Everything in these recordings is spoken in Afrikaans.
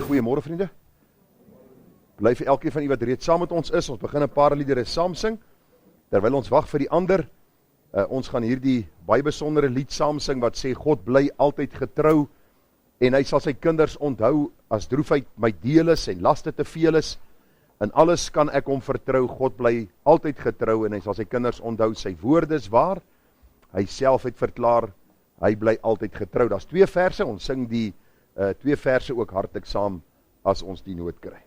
Goeiemôre vriende. Bly vir elkeen van u wat reeds saam met ons is. Ons begin 'n paar liedere saam sing. Terwyl ons wag vir die ander, ons gaan hierdie baie besondere lied saam sing wat sê God bly altyd getrou en hy sal sy kinders onthou as droefheid my deel is en laste te veel is. In alles kan ek hom vertrou. God bly altyd getrou en hy sal sy kinders onthou. Sy woorde is waar. Hy self het verklaar, hy bly altyd getrou. Daar's 2 verse, ons sing die 2 verse ook hartlik saam as ons die noot kry.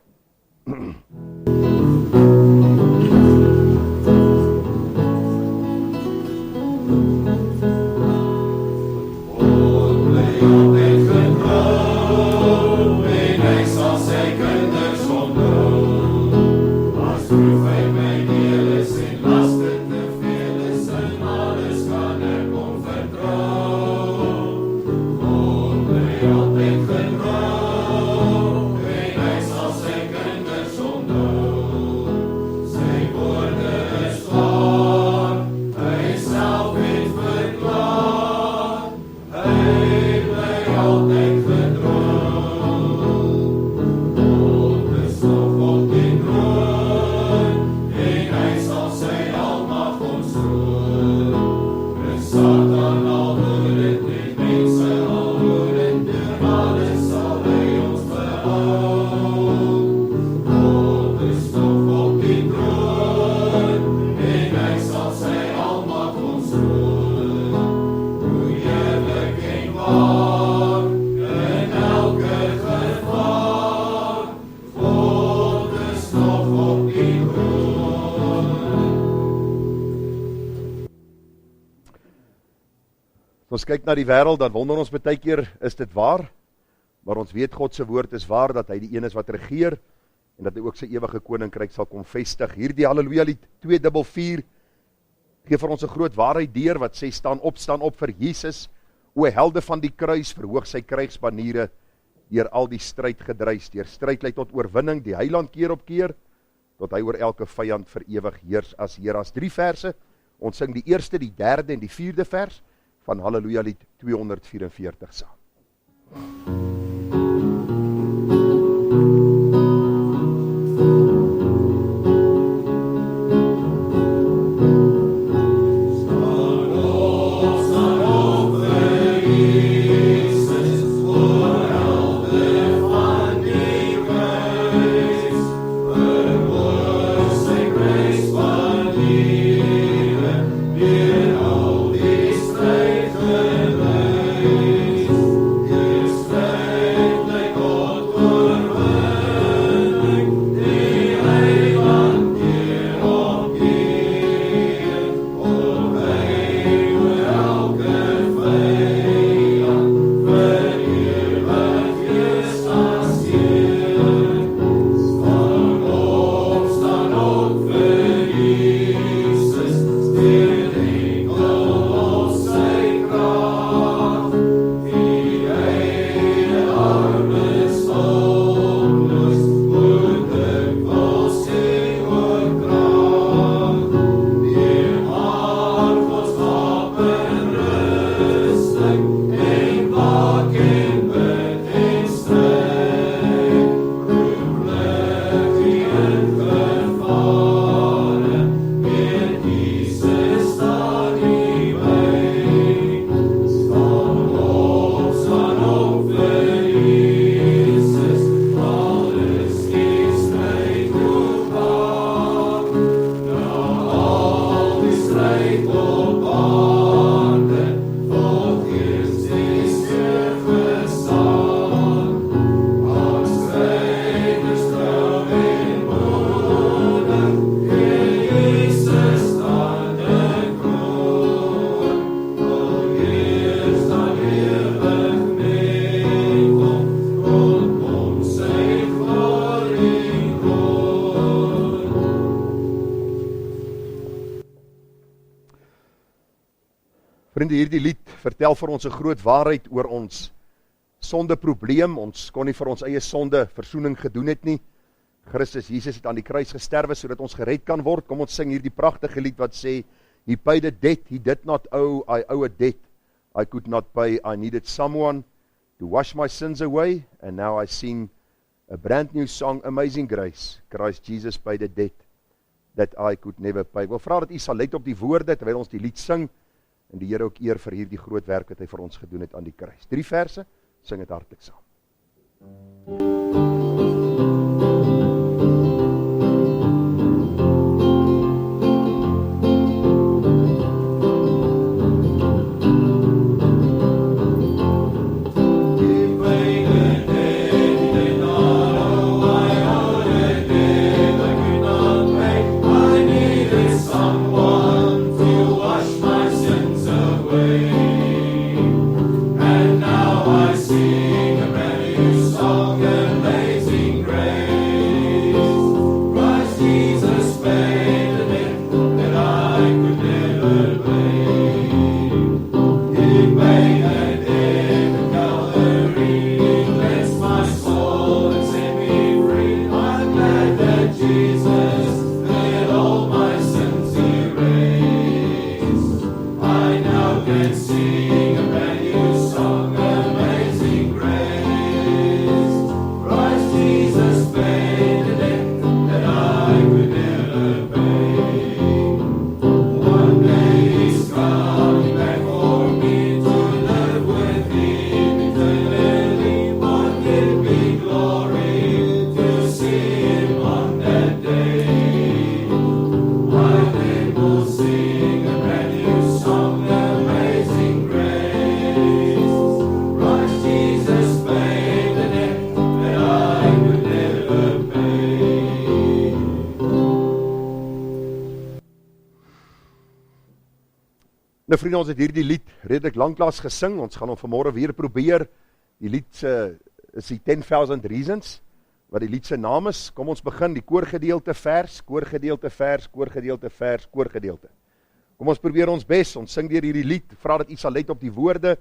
Ons kyk na die wêreld, dan wonder ons baie keer, is dit waar? Maar ons weet God se woord is waar, dat hy die een is wat regeer, en dat hy ook sy ewige koninkryk sal kom vestig. Hierdie Halleluja lied 244, gee vir ons 'n groot waarheid deur, wat sê, staan op vir Jesus, o helde van die kruis, verhoog sy krygsbaniere, deur al die stryd gedruis, deur stryd lei tot oorwinning, die heiland keer op keer, tot hy oor elke vyand vir ewig heers as Heer. As 3 verse, ons sing die eerste, die derde en die 4de vers, van Halleluja lied 244 saam. Vriende, hierdie lied vertel vir ons 'n groot waarheid oor ons sondeprobleem. Ons kon nie vir ons eie sonde versoening gedoen het nie. Christus Jesus het aan die kruis gesterwe sodat ons gered kan word. Kom ons sing hierdie pragtige lied wat sê, He paid a debt he did not owe, I owe a debt I could not pay. I needed someone to wash my sins away, and now I sing A brand new song, Amazing Grace, Christ Jesus paid the debt that I could never pay. Ek wil vra dat u sal let op die woorde terwyl ons die lied sing en die Here ook eer vir hierdie groot werk wat hy vir ons gedoen het aan die kruis. 3 verse, sing dit hartlik saam. Nou vriende, ons het hierdie lied redelik lanklaas gesing, ons gaan hom vanmôre weer probeer. Die lied is die 10,000 Reasons, wat die lied se naam is. Kom ons begin, die koorgedeelte vers, koorgedeelte vers, koorgedeelte vers, koorgedeelte. Kom ons probeer ons bes, ons sing deur hierdie lied, vra dat u sal let op die woorde,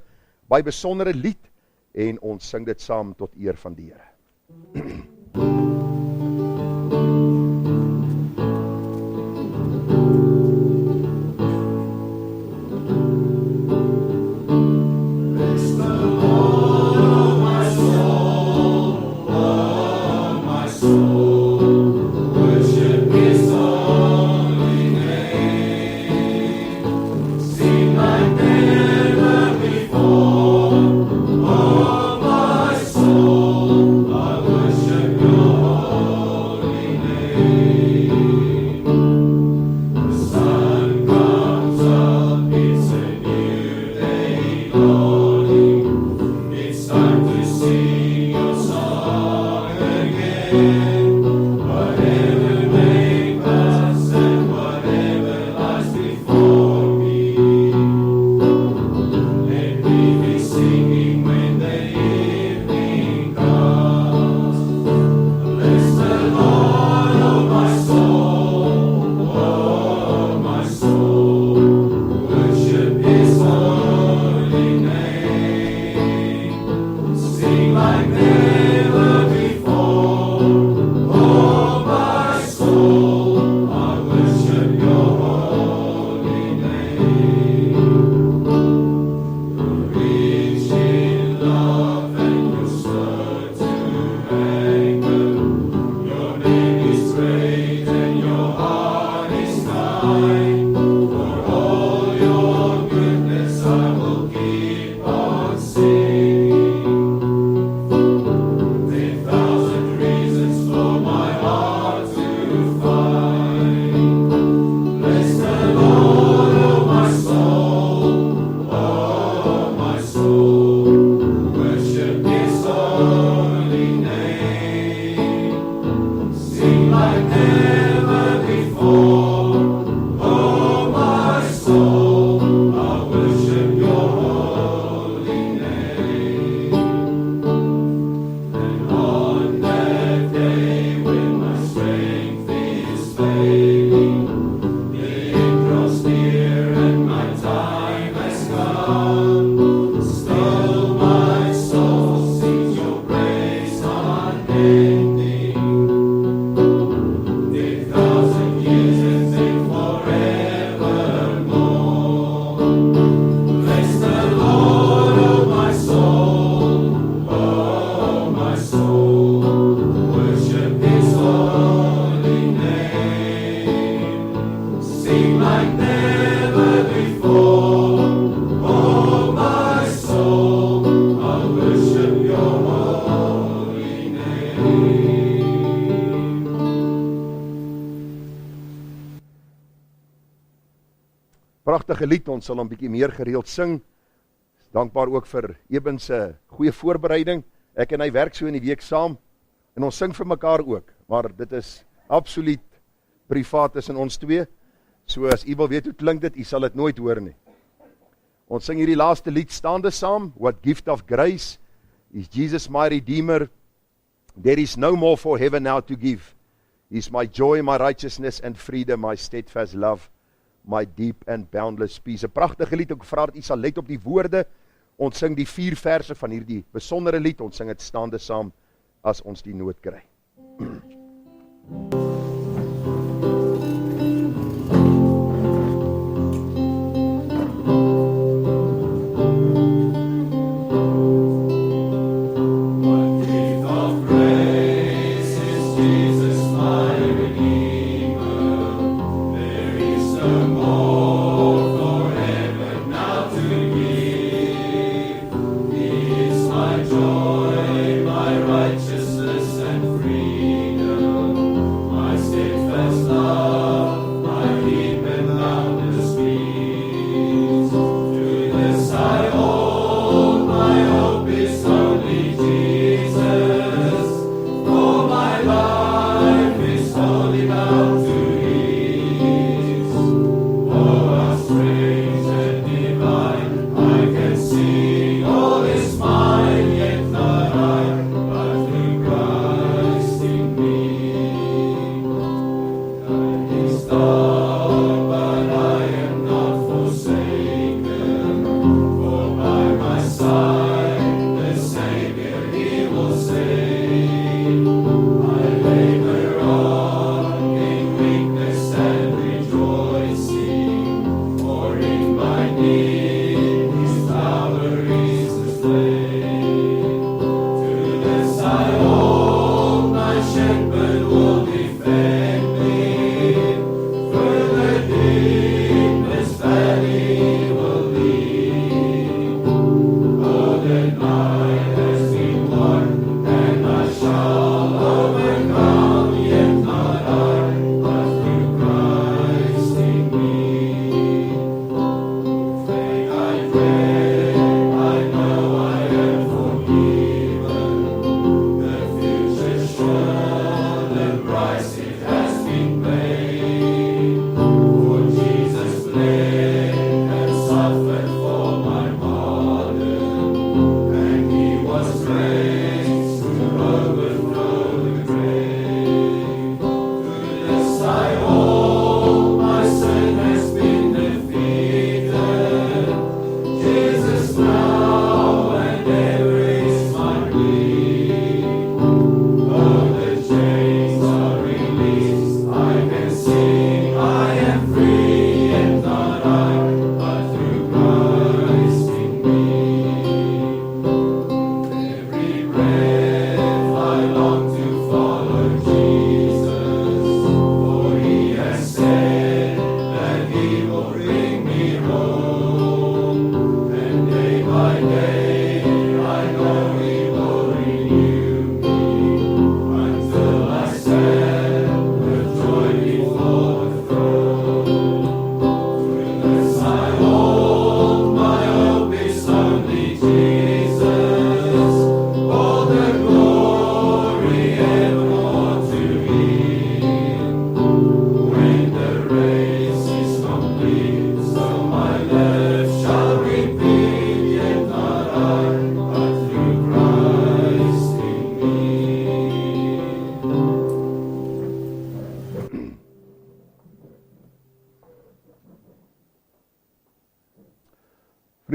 baie besondere lied, en ons sing dit saam tot eer van die Here. Like never before. pragtige lied, ons sal hom bietjie meer gereeld sing. Dankbaar ook vir Eben se goeie voorbereiding. Ek en hy werk so in die week saam, en ons sing vir mekaar ook, maar dit is absoluut privaat tussen ons twee, so as u wil weet hoe klink dit, u sal dit nooit hoor nie. Ons sing hierdie laaste lied staande saam, What gift of grace is Jesus my Redeemer, there is no more for heaven now to give, He's my joy, my righteousness and freedom, my steadfast love, my deep and boundless peace. 'n Pragtige lied, ek vra dat u sal let op die woorde. Ons sing die 4 verse van hierdie besondere lied, ons sing dit staande saam as ons die noot kry.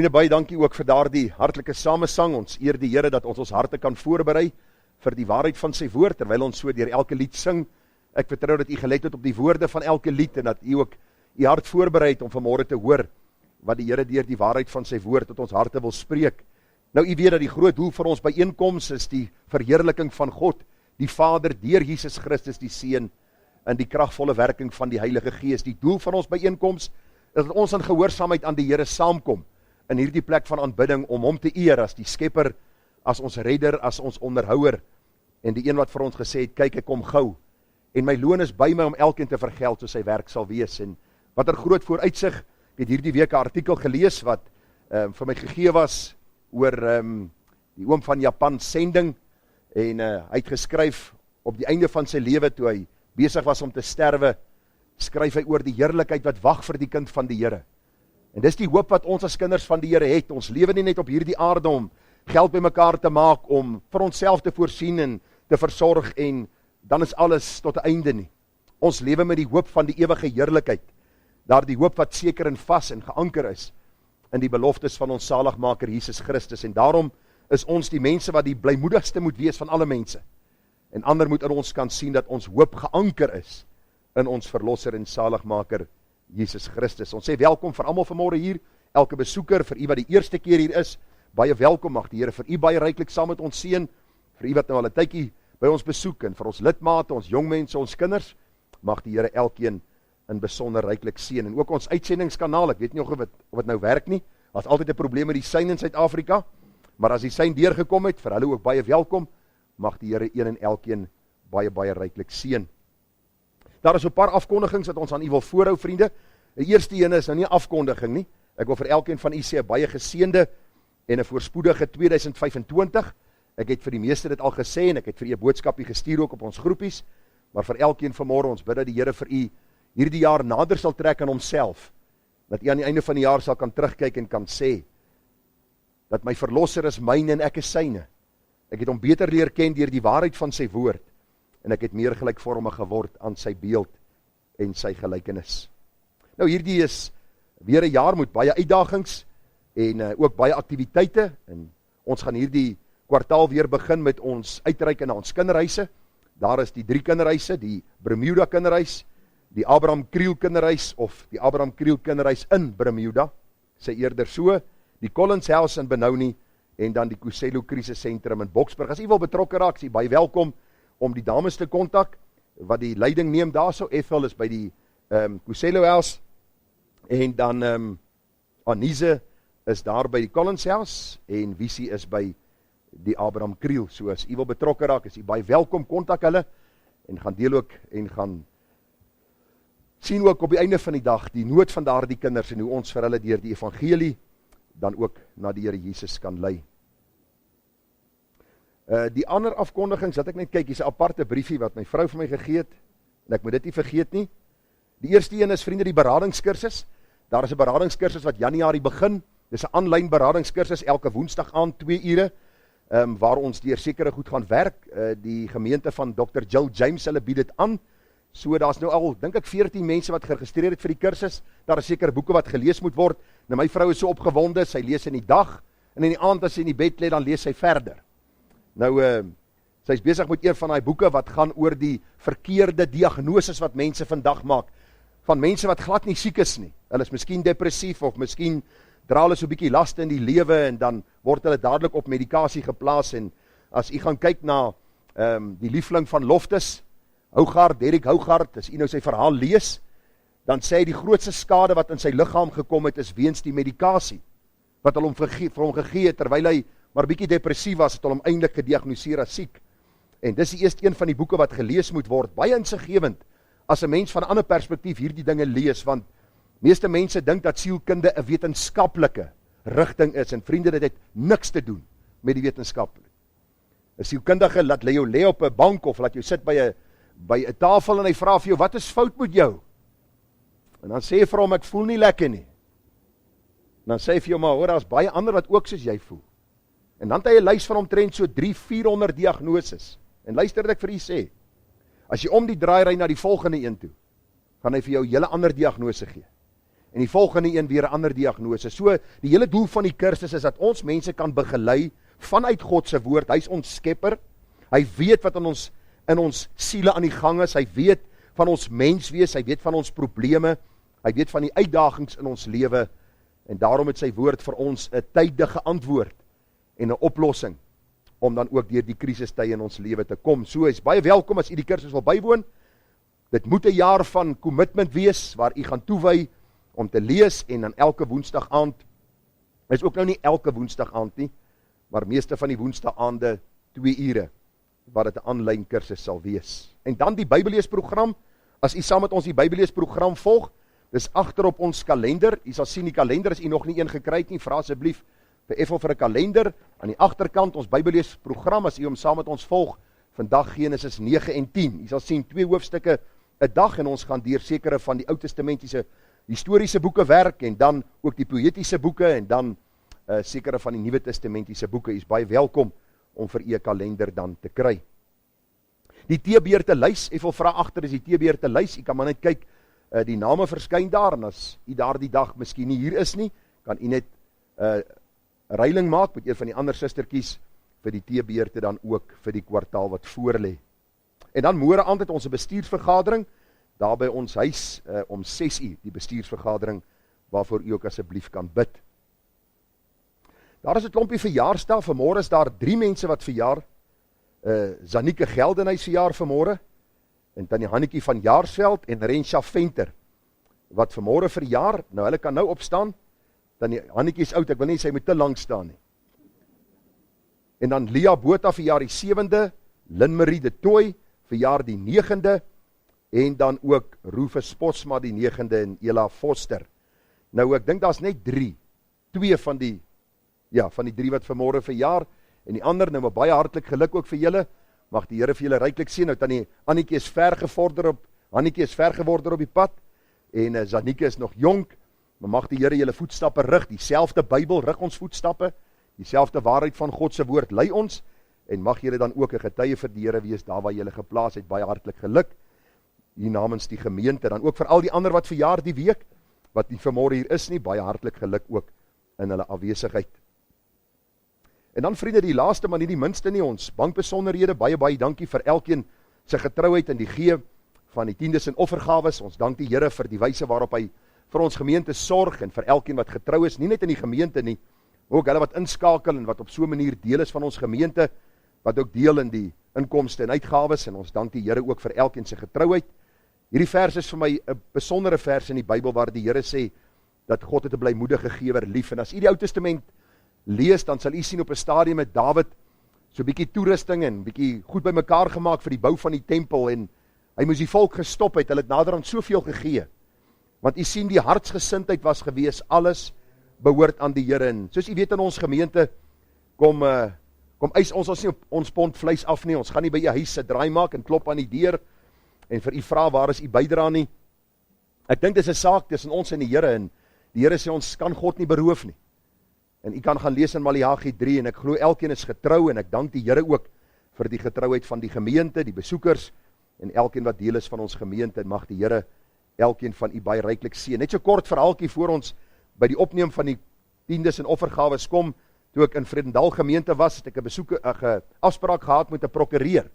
Vriende, baie dankie ook vir daardie hartlike samesang. Ons eer die Here dat ons harte kan voorberei vir die waarheid van sy woord, terwyl ons so deur elke lied sing. Ek vertrou dat u gelet het op die woorde van elke lied en dat u ook u hart voorberei het om vanmôre te hoor wat die Here deur die waarheid van sy woord tot ons harte wil spreek. Nou, u weet dat die groot doel vir ons byeenkoms is die verheerliking van God, die Vader deur Jesus Christus die Seun in die kragvolle werking van die Heilige Gees. Die doel van ons byeenkoms is dat ons in gehoorsaamheid aan die Here saamkom in hierdie plek van aanbidding om hom te eer as die Skepper, as ons redder, as ons onderhouer en die een wat vir ons gesê het, kyk ek kom gou en my loon is by my om elkeen te vergeld soos sy werk sal wees. En wat 'n groot vooruitsig het hierdie week 'n artikel gelees wat vir my gegee was oor die oom van Japan Sending, en hy het geskryf op die einde van sy lewe, toe hy besig was om te sterwe, skryf hy oor die heerlikheid wat wag vir die kind van die Here. En dis die hoop wat ons as kinders van die Here het. Ons lewe nie net op hierdie aarde om geld bymekaar te maak, om vir onsself te voorsien en te versorg, en dan is alles tot 'n einde nie. Ons lewe met die hoop van die ewige heerlikheid, daar die hoop wat seker en vas en geanker is in die beloftes van ons saligmaker Jesus Christus, en daarom is ons die mense wat die blymoedigste moet wees van alle mense, en ander moet in ons kan sien dat ons hoop geanker is in ons verlosser en saligmaker Jesus Christus. Ons sê welkom vir almal vanmôre hier, elke besoeker, vir u wat die eerste keer hier is, baie welkom, mag die Here vir u baie ryklik saam met ons seën, vir u wat nou al 'n tydjie by ons besoek, en vir ons lidmate, ons jong mense, ons kinders, mag die Here elkeen in besonder ryklik seën, en ook ons uitsendingskanaal. Ek weet nie of dit nou werk nie, daar's altyd 'n probleem met die sein in Suid-Afrika, maar as die sein deurgekom het, vir hulle ook baie welkom, mag die Here een en elkeen baie ryklik seën. Daar is 'n paar afkondigings wat ons aan u wil voorhou, vriende. Die eerste een is nou nie 'n afkondiging nie. Ek wil vir elkeen van u sê 'n baie geseënde en 'n voorspoedige 2025. Ek het vir die meeste dit al gesê, en ek het vir u 'n boodskapie gestuur ook op ons groepies, maar vir elkeen vanmôre, ons bid dat die Here vir u hierdie jaar nader sal trek aan homself, dat u aan die einde van die jaar sal kan terugkyk en kan sê, dat my verlosser is myne en ek is syne. Ek het hom beter leer ken deur die waarheid van sy woord, en ek het meer gelykvormig geword aan sy beeld en sy gelykenis. Nou hierdie is weer 'n jaar met baie uitdagings, en ook baie aktiwiteite, en ons gaan hierdie kwartaal weer begin met ons uitreik na ons kinderhuise. Daar is die 3 kinderhuise, die Bermuda kinderhuis, die Abraham Kriel kinderhuis, of die Abraham Kriel kinderhuis in Bermuda, sê eerder so, die Collins House in Benoni, en dan die Kuselo krisissentrum in Boksburg. As u wil betrokke raak, is u baie welkom om die dames te kontak, wat die leiding neem daarso. Ethel is by die Kuselo House, en dan Anise is daar by die Collins House, en Visie is by die Abraham Kriel. So as u wil betrokke raak, is u baie welkom, kontak hulle, en gaan deel ook, en gaan sien ook op die einde van die dag, die nood van daardie kinders, en hoe ons vir hulle deur die evangelie, dan ook na die Here Jesus kan lei. Die ander afkondigings, dat ek net kyk, hier is 'n aparte briefie wat my vrou vir my gegee het, en ek moet dit nie vergeet nie. Die eerste een is, vriende, die beradingskursus. Daar is 'n beradingskursus wat Januarie begin. Dis 'n aanlyn beradingskursus elke Woensdag aand 2 ure, waar ons deur sekere goed gaan werk. Die gemeente van Dr. Jill James, hulle bied dit aan. So daar's nou al, dink ek, 14 mense wat geregistreer het vir die kursus. Daar is sekere boeke wat gelees moet word. Nou my vrou is so opgewonde, sy lees in die dag, en in die aand as sy in die bed lê, dan lees sy verder. Nou, sy is besig met een van die boeke wat gaan oor die verkeerde diagnoses wat mense vandag maak, van mense wat glad nie siek is nie. Hulle is miskien depressief, of miskien dra hulle so 'n bietjie laste in die lewe, en dan word hulle dadelik op medikasie geplaas. En as u gaan kyk na die liefling van Loftus, Hougaard, Derek Hougaard, as u nou sy verhaal lees, dan sê hy die grootste skade wat in sy liggaam gekom het, is weens die medikasie, wat hulle vir hom gegee het, terwyl hy maar bietjie depressief was, het hulle hom eintlik gediagnoseer as siek. En dis die eerste een van die boeke wat gelees moet word, baie insiggewend, as 'n mens van 'n ander perspektief hierdie dinge lees, want meeste mense dink dat sielkunde 'n wetenskaplike rigting is, en vriende, dit het niks te doen met die wetenskaplik. 'n Sielkundige laat jou lê op 'n bank, of laat jou sit by 'n tafel, en hy vra vir jou, wat is fout met jou? En dan sê jy vir hom, ek voel nie lekker nie. En dan sê hy vir jou, maar hoor, daar's baie ander wat ook soos jy voel. En dan het hy 'n lys van omtrent so 300-400 diagnoses. En luister wat ek vir u sê, as jy om die draai ry na die volgende een toe, gaan hy vir jou 'n hele ander diagnose gee. En die volgende een weer 'n ander diagnose. So, die hele doel van die kursus is dat ons mense kan begelei vanuit God se woord. Hy is ons skepper. Hy weet wat in ons siele aan die gang is. Hy weet van ons menswees, hy weet van ons probleme, hy weet van die uitdagings in ons lewe, en daarom het sy woord vir ons 'n tydige antwoord en 'n oplossing, om dan ook deur die krisistye in ons lewe te kom. So is baie welkom as u die kursus wil bywoon. Dit moet 'n jaar van commitment wees, waar u gaan toewy om te lees, en dan elke Woensdag aand, is ook nou nie elke Woensdag aand nie, maar meeste van die Woensdag aande 2 ure, wat dit 'n aanlyn kursus sal wees. En dan die Bybelleesprogram, as u saam met ons die Bybelleesprogram volg, Dis agter op ons kalender. U sal sien die kalender, as u nog nie een gekry het nie, vra asseblief vir Ethel vir 'n kalender. Aan die agterkant ons Bybelleesprogram, as u hom saam met ons volg, vandag Genesis 9 en 10. U sal sien 2 hoofstukke 'n dag en ons gaan deur sekere van die Ou Testamentiese historiese boeke werk en dan ook die poëtiese boeke en dan sekere van die Nuwe Testamentiese boeke. U is baie welkom om vir u 'n kalender dan te kry. Die teebeerte lys, ek wil vra agter is die teebeerte lys. U kan maar net kyk, die name verskyn daar en as u daardie dag miskien nie hier is nie, kan u net reiling maak met een van die ander sustertjies vir die teebeerte dan ook vir die kwartaal wat voorlê. En dan môre aand het ons 'n bestuursvergadering daar by ons huis om 6:00, die bestuursvergadering waarvoor u ook asseblief kan bid. Daar is 'n klompie verjaarsdae. Vanmôre is daar 3 mense wat verjaar. Zanike Geldenhuys verjaar vanmôre, en Tannie Hannetjie van Jaarsveld en Rensha Venter wat vanmôre verjaar. Nou hulle kan nou opstaan. Tannie Hannetjie is oud, ek wil nie sy moet te lank staan nie. En dan Lia Botha verjaar die 7de, Lynn Marie de Tooy verjaar die 9de en dan ook Rufus Spotsma die 9de en Ela Foster. Nou ek dink daar's net 3. 2 van die 3 wat vanmôre verjaar en die ander nou maar baie hartlik geluk ook vir julle. Mag die Here vir julle ryklik seën. Nou Tannie Annetjie is ver gevorder op die pad en Zanike is nog jonk, maar mag die Here julle voetstappe rig. Dieselfde Bybel rig ons voetstappe. Dieselfde waarheid van God se woord lei ons en mag julle dan ook 'n getuie vir die Here wees daar waar julle geplaas het. Baie hartlik geluk hier namens die gemeente, dan ook vir al die ander wat verjaar die week wat nie vanmôre hier is nie, baie hartlik geluk ook in hulle afwesigheid. En dan vriende, die laaste maar nie die minste nie, ons bankbesonderhede, baie dankie vir elkeen se getrouheid in die gee van die tiendes en offergawes. Ons dank die Here vir die wyse waarop hy vir ons gemeente sorg en vir elkeen wat getrou is, nie net in die gemeente nie, ook hulle wat inskakel en wat op so 'n manier deel is van ons gemeente, wat ook deel in die inkomste en uitgawes, en ons dank die Here ook vir elkeen se getrouheid. Hierdie vers is vir my 'n besondere vers in die Bybel waar die Here sê dat God het 'n blymoedige gewer lief. En as u die Ou Testament lees, dan sal u sien op 'n stadium met Dawid so 'n bietjie toerusting en bietjie goed bymekaar gemaak vir die bou van die tempel en hy moes die volk gestop het. Hulle het naderhand soveel gegee. Want u sien die hartsgesindheid was gewees, alles behoort aan die Here. En soos u weet in ons gemeente kom eis ons nie op ons pond vleis af nie. Ons gaan nie by u huis 'n draai maak en klop aan die deur en vir u vra waar is u bydra nie. Ek dink dis 'n saak tussen ons en die Here en die Here sê ons kan God nie beroof nie. En u kan gaan lees in Maleagi 3 en ek glo elkeen is getrou en ek dank die Here ook vir die getrouheid van die gemeente, die besoekers en elkeen wat deel is van ons gemeente en mag die Here elkeen van u baie ryklik seën. Net so kort verhaaltjie voor ons by die opneem van die tiendes en offergawes kom. Toe ek in Vredendal gemeente was, het ek 'n afspraak gehad met 'n prokureur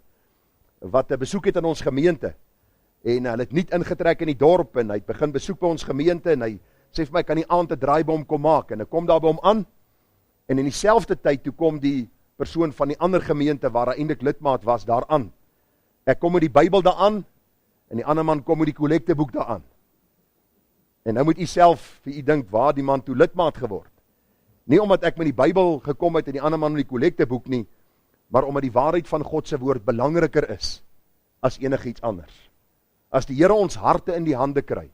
wat 'n besoek het in ons gemeente. En hulle het nuut ingetrek in die dorp en hy het begin besoek by ons gemeente en hy sê vir my, kan die aand 'n draaibom kom maak en ek kom daar by hom aan en in dieselfde tyd toe kom die persoon van die ander gemeente waar hy eintlik lidmaat was daaraan. Ek kom met die Bybel daaraan en die ander man kom met die kollekteboek daaraan. En nou moet u self vir u dink waar die man toe lidmaat geword. Nie omdat ek met die Bybel gekom het en die ander man met die kollekteboek nie, maar omdat die waarheid van God se woord belangriker is as enigiets anders. As die Here ons harte in die hande kry,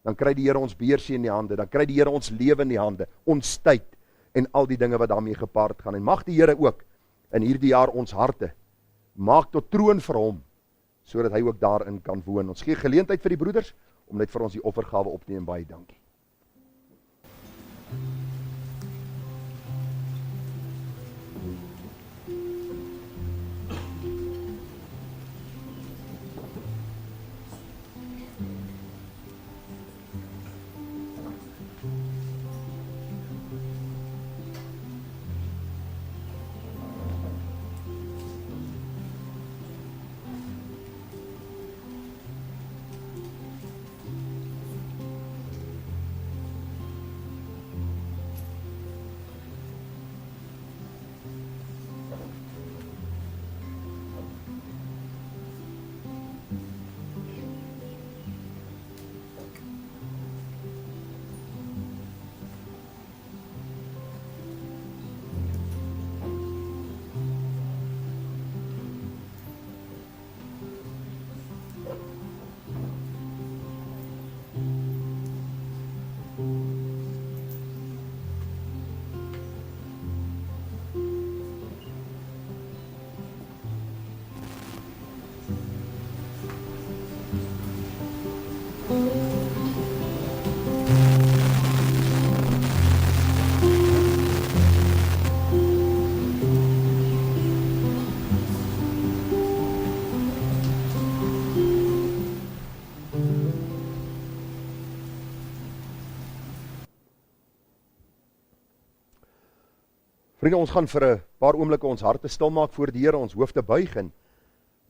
dan kry die Here ons beursie in die hande, dan kry die Here ons lewe in die hande, ons tyd en al die dinge wat daarmee gepaard gaan. En mag die Here ook in hierdie jaar ons harte maak tot troon vir hom, sodat hy ook daarin kan woon. Ons gee geleentheid vir die broeders om net vir ons die offergawe op te neem. Baie dankie. Vriende, ons gaan vir 'n paar oomblikke ons harte stil maak voor die Here, ons hoofde buig en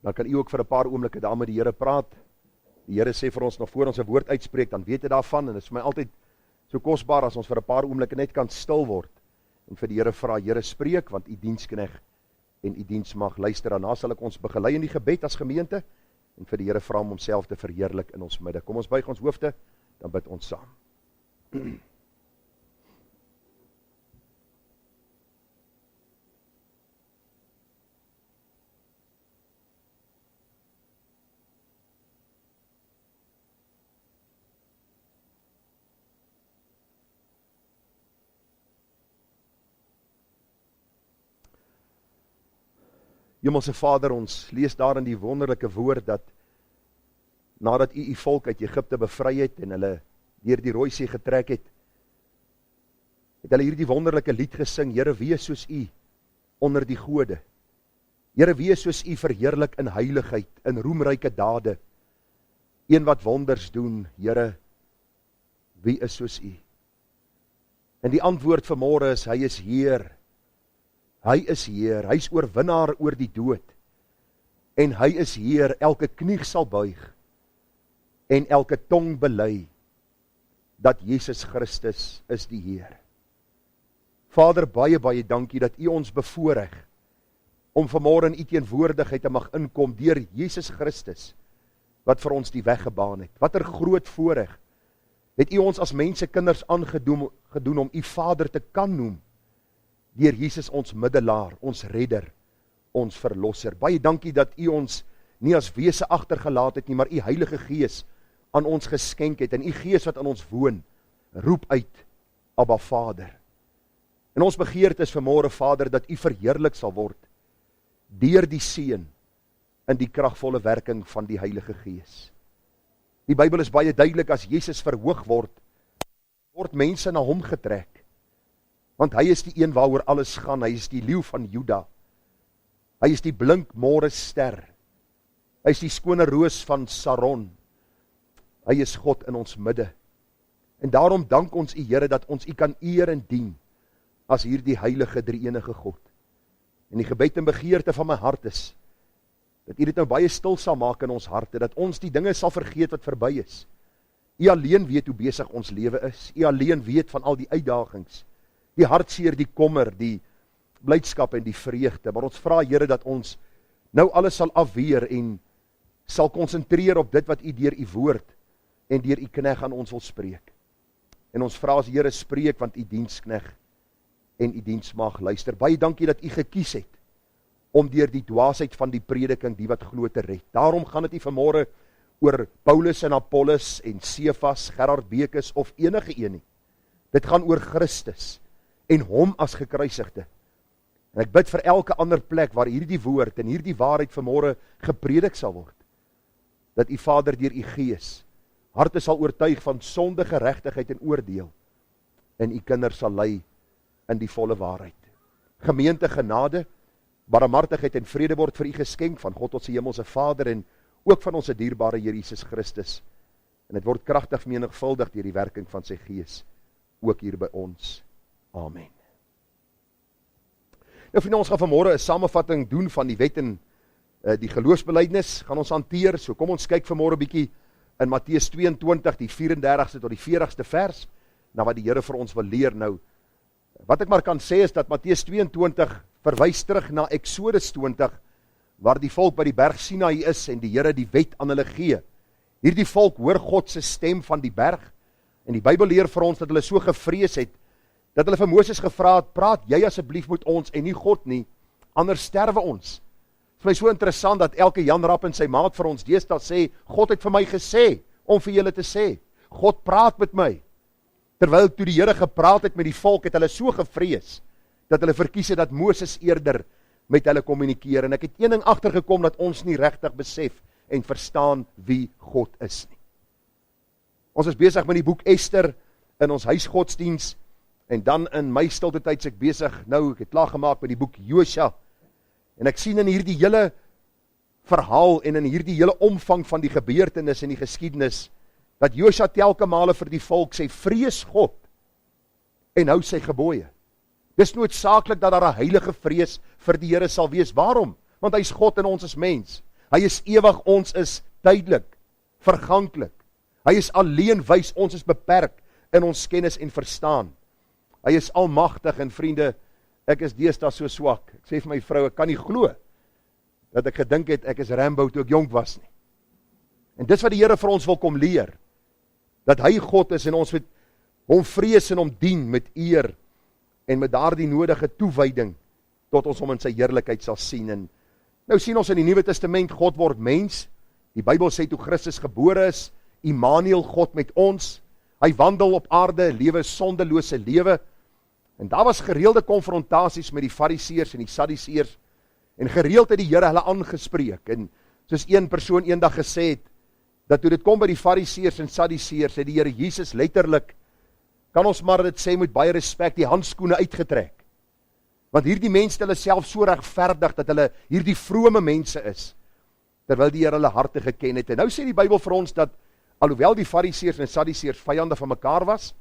dan kan u ook vir 'n paar oomblikke daar met die Here praat. Die Here sê vir ons nog voor ons 'n woord uitspreek, dan weet hy daarvan en dit is vir my altyd so kosbaar as ons vir 'n paar oomblikke net kan stil word en vir die Here vra, Here spreek, want u diensknegt en u diensmag luister. Daarna sal ek ons begelei in die gebed as gemeente en vir die Here vra om homself te verheerlik in ons midde. Kom ons buig ons hoofde, dan bid ons saam. Hemelse Vader, ons lees daar in die wonderlike woord dat nadat u volk uit Egipte bevry het en hulle deur die Rooi See getrek het, het hulle hierdie wonderlike lied gesing, Here, wees soos u onder die gode. Here, wees soos u verheerlik in heiligheid, in roemryke dade. Een wat wonders doen, Here, wie is soos u? En die antwoord vanmôre is, hy is Heer. Hy is Heer, hy is oorwinnaar oor die dood. En hy is Heer, elke knie sal buig en elke tong bely dat Jesus Christus is die Heer. Vader, baie, baie dankie dat u ons bevoorreg om vanmôre in u teenwoordigheid te mag inkom deur Jesus Christus, wat vir ons die weg gebaan het. Wat 'n groot voorreg het u ons as mense kinders aangedoen om u Vader te kan noem, deur Jesus ons middelaar, ons redder, ons verlosser. Baie dankie dat u ons nie as wese agtergelaat het nie, maar u Heilige Gees aan ons geskenk het, en u Gees wat aan ons woon, roep uit, Abba Vader. En ons begeerte is vanmôre, Vader, dat u verheerlik sal word, deur die Seun, in die kragvolle werking van die Heilige Gees. Die Bybel is baie duidelik, as Jesus verhoog word mense na hom getrek, want hy is die een waaroor alles gaan, hy is die leeu van Juda, hy is die blink môre ster, hy is die skone roos van Saron, hy is God in ons midde, en daarom dank ons u Here, dat ons u kan eer en dien, as hierdie heilige drie-enige God. En die gebed en begeerte van my hart is, dat u dit nou baie stil sal maak in ons harte, dat ons die dinge sal vergeet wat verby is. U alleen weet hoe besig ons lewe is, u alleen weet van al die uitdagings, die hartseer, die kommer, die blydskap en die vreugde, maar ons vra Here dat ons nou alles sal afweer en sal konsentreer op dit wat u deur u woord en deur u knegt aan ons wil spreek. En ons vra as Here spreek, want u diensknegt en u diensmag luister. Baie dankie dat u gekies het om deur die dwaasheid van die prediking die wat glo te red. Daarom gaan dit nie vanmôre oor Paulus en Apollos en Cephas, Gerard Bekes of enige een nie. Dit gaan oor Christus en hom as gekruisigde. En ek bid vir elke ander plek waar hierdie woord en hierdie waarheid vanmôre gepredik sal word, dat u Vader deur u Gees harte sal oortuig van sonde, geregtigheid en oordeel, en u kinders sal lei in die volle waarheid. Gemeente, genade, barmhartigheid en vrede word vir u geskenk van God ons hemelse Vader en ook van ons dierbare Here Jesus Christus. En dit word kragtig menigvuldig deur die werking van sy Gees, ook hier by ons. Amen. Nou vriende, ons gaan vanmôre 'n samevatting doen van die wet en die geloofsbelijdenis gaan ons hanteer. So kom ons kyk vanmôre 'n bietjie in Matteus 22, die 34ste tot die 40ste vers, na wat die Here vir ons wil leer. Nou, wat ek maar kan sê is dat Matteus 22 verwys terug na Exodus 20, waar die volk by die berg Sinaï is en die Here die wet aan hulle gee. Hierdie volk hoor God se stem van die berg, en die Bybel leer vir ons dat hulle so gevrees het, dat hulle vir Moses gevra het, praat jy asseblief met ons en nie God nie, anders sterwe ons. Het is my so interessant dat elke Jan Rapp en sy maat vir ons deesdae sê, God het vir my gesê, om vir julle te sê, God praat met my. Terwyl toe die Here gepraat het met die volk, het hulle so gevrees, dat hulle verkies het dat Moses eerder met hulle kommunikeer. En ek het een ding agtergekom, dat ons nie regtig besef en verstaan wie God is nie. Ons is besig met die boek Ester in ons huisgodsdiens, en dan in my stilte tyd ek besig, ek het klaar gemaak met die boek Josua, en ek sien in hierdie hele verhaal en in hierdie hele omvang van die gebeurtenis en die geskiedenis, dat Josua telke male vir die volk sê, vrees God en hou sy gebooie. Dis noodsaaklik dat daar 'n heilige vrees vir die Here sal wees. Waarom? Want hy is God en ons is mens. Hy is ewig, ons is tydelik, verganklik. Hy is alleen wys, ons is beperk in ons kennis en verstaan. Hy is almagtig en vriende, ek is deesdae so swak. Ek sê vir my vrou, ek kan nie glo dat ek gedink het ek is Rambo toe ek jonk was nie. En dis wat die Here vir ons wil kom leer. Dat hy God is en ons moet hom vrees en hom dien met eer en met daardie nodige toewyding tot ons hom in sy heerlikheid sal sien. En nou sien ons in die Nuwe Testament, God word mens. Die Bybel sê toe Christus gebore is, Immanuel, God met ons. Hy wandel op aarde, lewe sondelose lewe. En daar was gereelde konfrontasies met die Fariseërs en die Sadduseërs. En gereeld het die Here hulle aangespreek. En soos een persoon eendag gesê het, dat toe dit kom by die Fariseërs en Sadduseërs, het die Here Jesus letterlik, kan ons maar dit sê met baie respek, die handskoene uitgetrek. Want hierdie mense hulle self so regverdig, dat hulle hierdie vrome mense is, terwyl die Here hulle harte geken het. En nou sê die Bybel vir ons dat, alhoewel die Fariseërs en Sadduseërs vyande van mekaar was,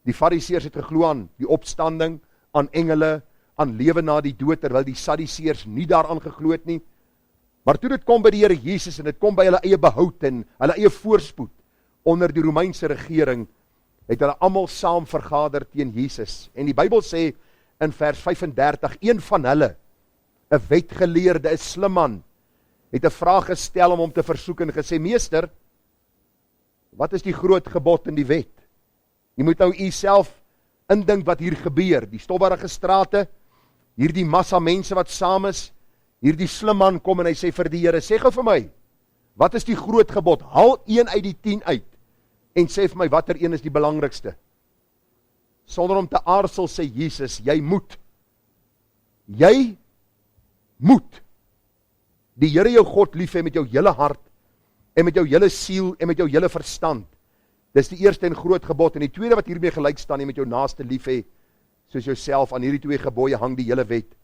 die Fariseërs het geglo aan die opstanding, aan engele, aan lewe na die dood, terwyl die Sadduseërs nie daaraan geglo het nie. Maar toe dit kom by die Here Jesus, en dit kom by hulle eie behoud, en hulle eie voorspoed, onder die Romeinse regering, het hulle almal saam vergader teen Jesus. En die Bybel sê, in vers 35, een van hulle, 'n wetgeleerde, 'n slim man, het 'n vraag gestel om hom te versoek en gesê, Meester, wat is die groot gebod in die wet? Jy moet nou u self indink wat hier gebeur, die stobberige strate, hierdie massa mense wat saam is, hierdie slim man kom en hy sê vir die Here, sê gou vir my, wat is die groot gebod? Haal een uit die 10 uit, en sê vir my, watter een is die belangrikste? Sonder om te aarsel sê Jesus, jy moet die Here jou God lief hê met jou hele hart, en met jou hele siel, en met jou hele verstand. Dis die eerste en groot gebod, en die tweede wat hiermee gelyk staan, en met jou naaste lief hê, soos jouself, aan hierdie 2 gebooie hang die hele wet,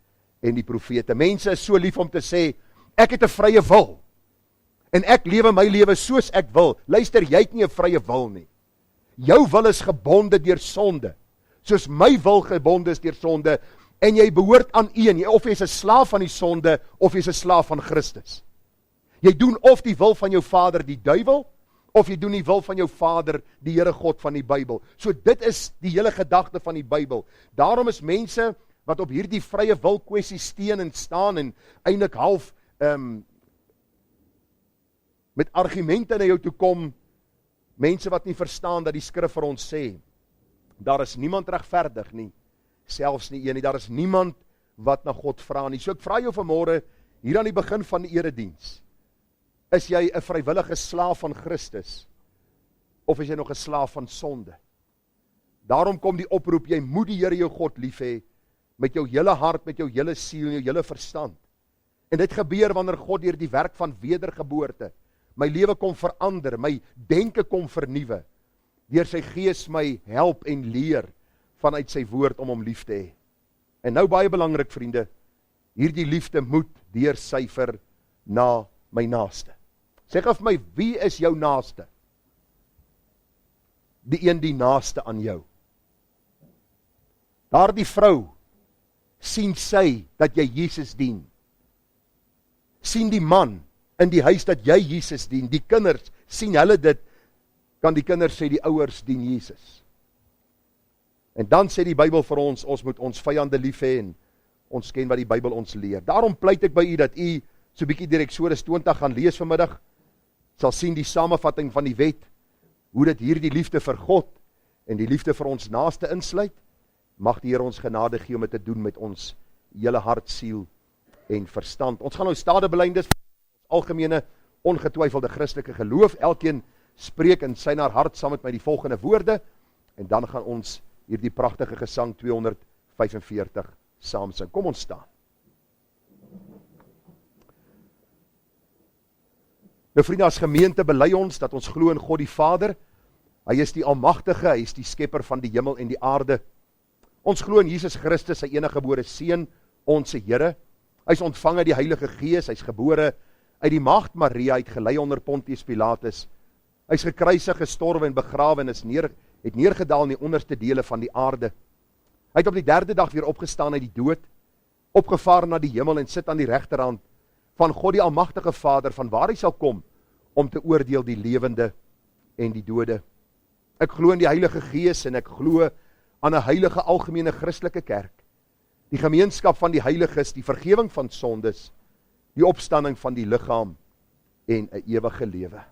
en die profete. Mense is so lief om te sê, ek het 'n vrye wil, en ek lewe my lewe soos ek wil. Luister, jy het nie 'n vrye wil nie. Jou wil is gebonde deur sonde, soos my wil gebonde is deur sonde, en jy behoort aan een, of jy is 'n slaaf van die sonde, of jy is 'n slaaf van Christus. Jy doen of die wil van jou vader, die duiwel, of jy doen die wil van jou vader, die Here God van die Bybel. So dit is die hele gedagte van die Bybel. Daarom is mense wat op hierdie vrye wil kwessie steun en staan, en eintlik half met argumente na jou toe kom, mense wat nie verstaan dat die skrif vir ons sê, daar is niemand regverdig nie, selfs nie een nie, daar is niemand wat na God vra nie. So ek vra jou vanmôre, hier aan die begin van die erediens, is jy 'n vrywillige slaaf van Christus, of is jy nog 'n slaaf van sonde? Daarom kom die oproep, jy moet die Here jou God lief hê, met jou hele hart, met jou hele siel, en jou hele verstand. En dit gebeur wanneer God deur die werk van wedergeboorte, my lewe kom verander, my denke kom vernuwe, deur sy gees my help en leer, vanuit sy woord om hom lief te hê. En nou baie belangrik vriende, hierdie liefde moet deursyfer na my naaste. Sê gou vir my, wie is jou naaste? Die een die naaste aan jou. Daardie vrou, sien sy dat jy Jesus dien? Sien die man in die huis dat jy Jesus dien? Die kinders, sien hulle dit? Kan die kinders sê die ouers dien Jesus? En dan sê die Bybel vir ons, ons moet ons vyande lief hê, en ons ken wat die Bybel ons leer. Daarom pleit ek by u dat u so 'n bietjie deur Eksodus 20 gaan lees vanmiddag, sal sien die samevatting van die wet, hoe dit hierdie liefde vir God en die liefde vir ons naaste insluit. Mag die Here ons genade gee om dit te doen met ons hele hart, siel en verstand. Ons gaan nou stadebelydenis, algemene ongetwyfelde Christelike geloof. Elkeen spreek in sy naar hart saam met my die volgende woorde, en dan gaan ons hierdie pragtige gesang 245 saam sing. Kom ons staan. Nou vriende, as gemeente bely ons dat ons glo in God die Vader. Hy is die Almagtige, hy is die skepper van die hemel en die aarde. Ons glo in Jesus Christus, sy eniggebore Seun, ons Here. Hy is ontvang uit die Heilige Gees, hy is gebore uit die maagd Maria, hy het gelei onder Pontius Pilatus. Hy is gekruisig, gestorwe en begrawe en het neergedaal in die onderste dele van die aarde. Hy het op die 3de dag weer opgestaan uit die dood, opgevaar na die hemel en sit aan die regterhand van God die almagtige Vader, van waar hy sal kom om te oordeel die lewende en die dode. Ek glo in die Heilige Gees en ek glo aan 'n heilige algemene Christelike kerk, die gemeenskap van die heiliges, die vergewing van sondes, die opstanding van die liggaam en 'n ewige lewe.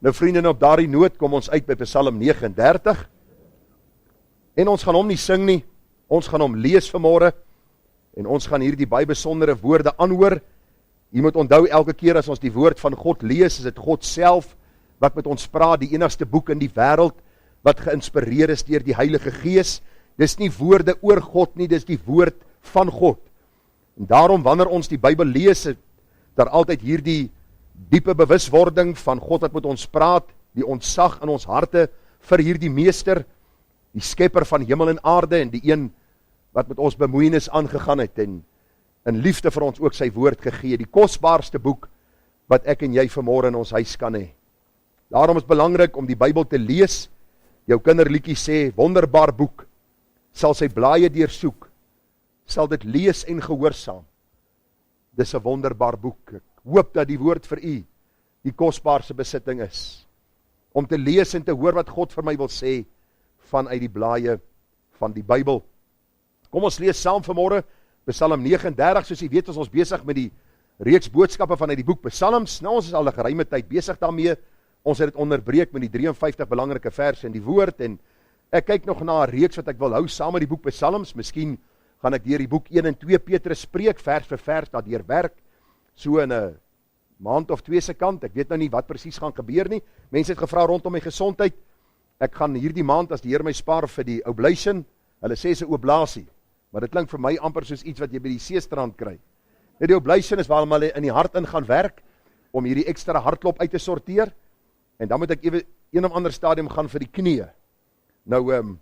Nou vriende, op daardie noot kom ons uit by Psalm 39. En ons gaan hom nie sing nie, ons gaan hom lees vanmôre, en ons gaan hierdie baie besondere woorde aanhoor. Jy moet onthou, elke keer as ons die woord van God lees, is dit God self wat met ons praat, die enigste boek in die wêreld wat geïnspireer is deur die Heilige Gees. Dis nie woorde oor God nie, dis die woord van God. En daarom, wanneer ons die Bybel lees, het daar altyd hierdie diepe bewuswording van God wat met ons praat, die ontsag in ons harte vir hierdie meester, die skepper van hemel en aarde, en die een wat met ons bemoeienis aangegaan het, en in liefde vir ons ook sy woord gegee, die kosbaarste boek wat ek en jy vanmôre in ons huis kan hê. Daarom is het belangrik om die Bybel te lees. Jou kinderliedjie sê, wonderbaar boek, sal sy blaaie deursoek, sal dit lees en gehoorsaam. Dis 'n wonderbaar boek. Ek hoop dat die woord vir u die kosbaarste besitting is, om te lees en te hoor wat God vir my wil sê, vanuit die blaaie van die Bybel. Kom ons lees saam vanmôre, Psalm 39, soos jy weet, ons besig met die reeks boodskappe vanuit die boek Psalms. Nou, ons is al 'n geruime tyd besig daarmee. Ons het dit onderbreek met die 53 belangrike verse in die woord, en ek kyk nog na 'n reeks wat ek wil hou saam met die boek Psalms. Miskien gaan ek deur die boek 1 en 2 Petrus spreek, vers vir vers, daardeur werk, so in 'n maand of 2 se kant. Ek weet nou nie wat presies gaan gebeur nie. Mense het gevra rondom my gesondheid. Ek gaan hierdie maand, as die Here my spaar, vir die oblation, hulle sê se oblasie, maar dit klink vir my amper soos iets wat jy by die seestrand kry. Die oblation is waar hulle in die hart in gaan werk, om hierdie ekstra hartklop uit te sorteer, en dan moet ek een of ander stadium gaan vir die knieë. Nou,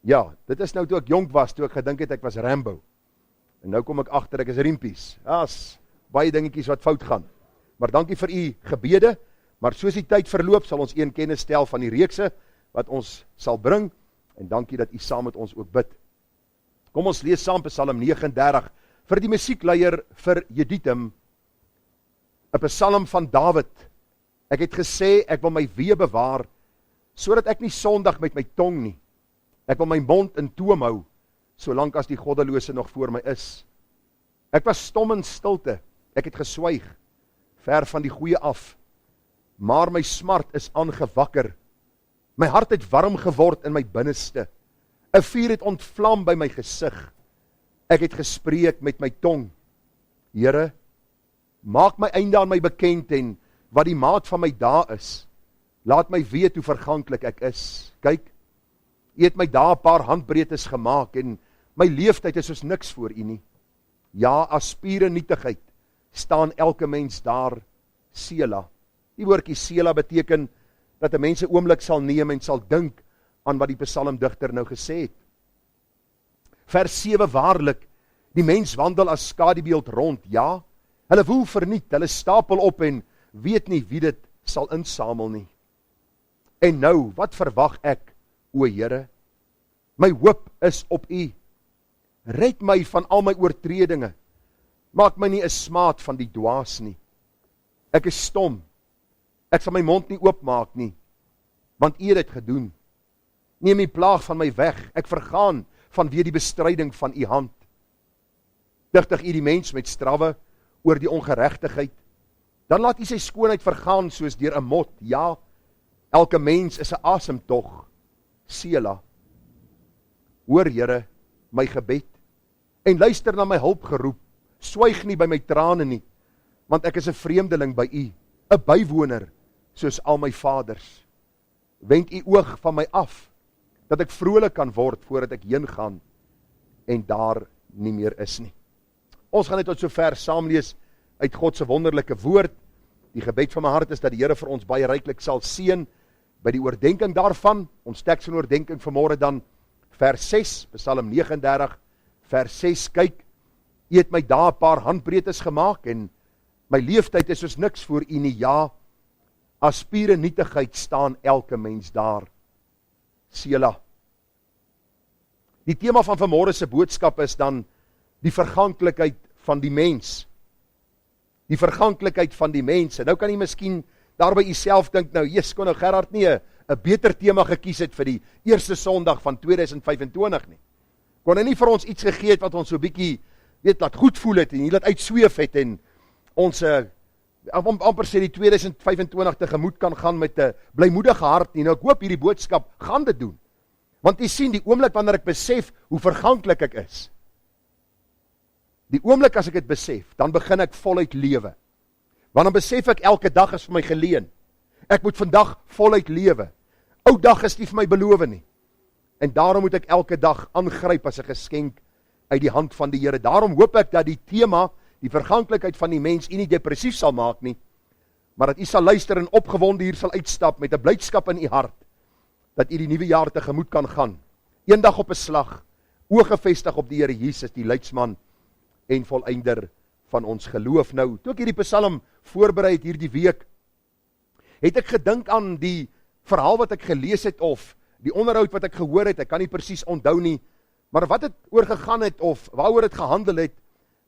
Ja, dit is nou toe ek jonk was, toe ek gedink het ek was Rambo. En nou kom ek agter ek is riempies. As baie dingetjies wat fout gaan. Maar dankie vir u gebede, maar soos die tyd verloop sal ons een kennis stel van die reekse wat ons sal bring, en dankie dat u saam met ons ook bid. Kom ons lees saam Psalm 39, vir die musiekleier vir Jeduthun, 'n psalm van Dawid. Ek het gesê, ek wil my wee bewaar, sodat ek nie sondig met my tong nie. Ek wil my mond in toom hou, solank as die goddelose nog voor my is. Ek was stom in stilte, ek het geswyg, ver van die goeie af, maar my smart is aangewakker. My hart het warm geword in my binneste. 'n Vuur het ontvlam by my gesig. Ek het gespreek met my tong. Here, maak my einde aan my bekend en wat die maat van my dae is. Laat my weet hoe verganklik ek is. Kyk, u het my dae 'n paar handbreedtes gemaak en my leeftyd is soos niks voor u nie. Ja, as spiere nietigheid staan elke mens daar, Sela. Die woordjie Sela beteken dat 'n mens 'n oomblik sal neem en sal dink aan wat die psalmdigter nou gesê het. Vers 7, waarlik, die mens wandel as skadubeeld rond, ja, hulle woel verniet, hulle stapel op en weet nie wie dit sal insamel nie. En nou, wat verwag ek, o Here? My hoop is op u. Red my van al my oortredinge. Maak my nie 'n smaad van die dwaas nie. Ek is stom. Ek sal my mond nie oopmaak nie, want u het dit gedoen. Neem die plaag van my weg. Ek vergaan vanweë die bestryding van u hand. Digtig u die mens met strawwe oor die ongeregtigheid. Dan laat u sy skoonheid vergaan soos deur 'n mot. Ja, elke mens is 'n asemtog. Sela. Hoor Here my gebed en luister na my hulpgeroep. Swyg nie by my trane nie, want ek is 'n vreemdeling by u, 'n bywoner soos al my vaders. Wend u oog van my af, dat ek vrolik kan word voordat ek heen gaan en daar nie meer is nie. Ons gaan net tot sover saam lees uit God se wonderlike woord. Die gebed van my hart is dat die Here vir ons baie ryklik sal seën by die oordenking daarvan. Ons teks van oordenking vanmôre dan vers 6, Psalm 39, vers 6. Kyk, u het my dae 'n paar handbreedtes gemaak en my leeftyd is soos niks voor u nie. Ja, as spiere nietigheid staan elke mens daar. Sela. Die tema van vanmôre se boodskap is dan die verganklikheid van die mens. Die verganklikheid van die mens. En nou kan jy miskien daar by jouself dink, nou, kon nou Gerard nie 'n beter tema gekies het vir die eerste Sondag van 2025 nie. Kon hy nie vir ons iets gegee het wat ons so bietjie, laat goed voel het en nie laat uitsweef het en ons amper sê die 2025 tegemoet kan gaan met 'n blymoedige hart nie. Nou ek hoop hierdie boodskap gaan dit doen. Want jy sien, die oomblik wanneer ek besef hoe verganklik ek is, die oomblik as ek dit besef, dan begin ek voluit lewe. Want dan besef ek elke dag is vir my geleen. Ek moet vandag voluit lewe. Ou dag is nie vir my beloof nie. En daarom moet ek elke dag aangryp as 'n geskenk uit die hand van die Here. Daarom hoop ek dat die tema, die verganklikheid van die mens, u nie depressief sal maak nie, maar dat u sal luister en opgewonde hier sal uitstap met 'n blydskap in u hart, dat u die nuwe jaar tegemoet kan gaan. Eendag op 'n slag, oë gefestig op die Here Jesus, die leidsman en volëinder van ons geloof. Nou, toe ek hierdie Psalm voorberei het hierdie week, het ek gedink aan die verhaal wat ek gelees het of die onderhoud wat ek gehoor het. Ek kan nie presies onthou nie, maar wat het oorgegaan het of waaroor het gehandel het,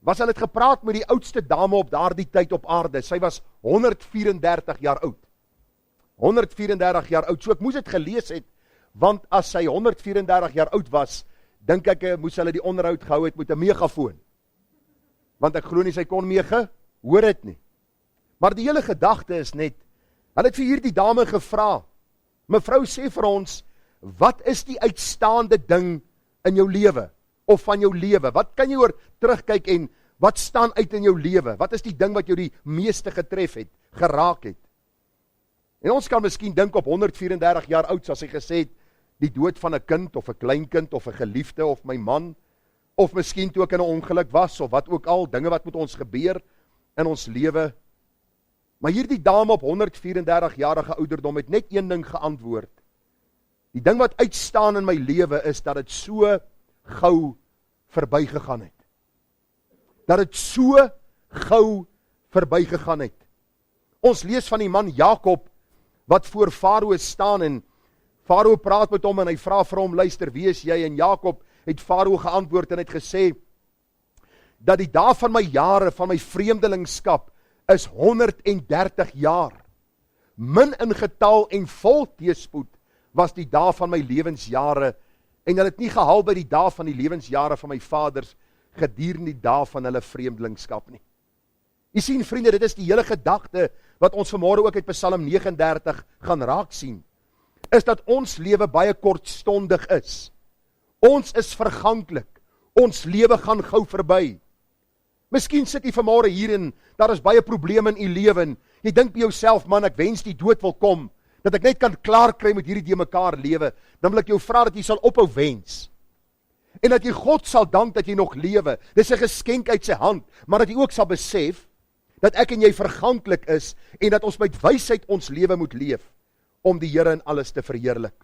was hulle het gepraat met die oudste dame op daardie tyd op aarde. Sy was 134 jaar oud. 134 jaar oud. So ek moes dit gelees het, want as sy 134 jaar oud was, dink ek moes hulle die onderhoud gehou het met 'n megafoon. Want ek glo nie sy kon hoor het nie. Maar die hele gedagte is net, hulle het vir hierdie dame gevra, mevrou, sê vir ons, wat is die uitstaande ding in jou lewe, of van jou lewe? Wat kan jy oor terugkyk en wat staan uit in jou lewe? Wat is die ding wat jou die meeste getref het, geraak het? En ons kan miskien dink op 134 jaar oud, soos hy gesê het, die dood van 'n kind, of 'n kleinkind, of 'n geliefde, of my man, of miskien toe ek in 'n ongeluk was, of wat ook al, dinge wat met ons gebeur in ons lewe. Maar hierdie dame op 134 jarige ouderdom het net een ding geantwoord. Die ding wat uitstaan in my lewe is dat dit so gou verbygegaan het. Dat dit so gou verbygegaan het. Ons lees van die man Jakob wat voor Farao staan en Farao praat met hom en hy vra vir hom, luister, wie is jy? En Jakob het Farao geantwoord en het gesê dat die dae van my jare, van my vreemdelingskap is 130 jaar. Min in getal en vol teëspoed was die dae van my lewensjare en hulle het nie gehaal by die dae van die lewensjare van my vaders gedurende die dae van hulle vreemdelingskap nie. Jy sien vriende, dit is die hele gedagte wat ons vanmôre ook uit Psalm 39 gaan raak sien, is dat ons lewe baie kortstondig is. Ons is verganklik. Ons lewe gaan gou verby. Miskien sit jy vanmôre hier en daar is baie probleme in u lewe en jy dink by jouself, man, ek wens die dood wil kom, dat ek net kan klaar kry met hierdie mekaar lewe. Dan wil ek jou vra dat jy sal ophou wens. En dat jy God sal dank dat jy nog lewe. Dis 'n geskenk uit sy hand, maar dat jy ook sal besef dat ek en jy verganklik is en dat ons met wysheid ons lewe moet leef om die Here in alles te verheerlik.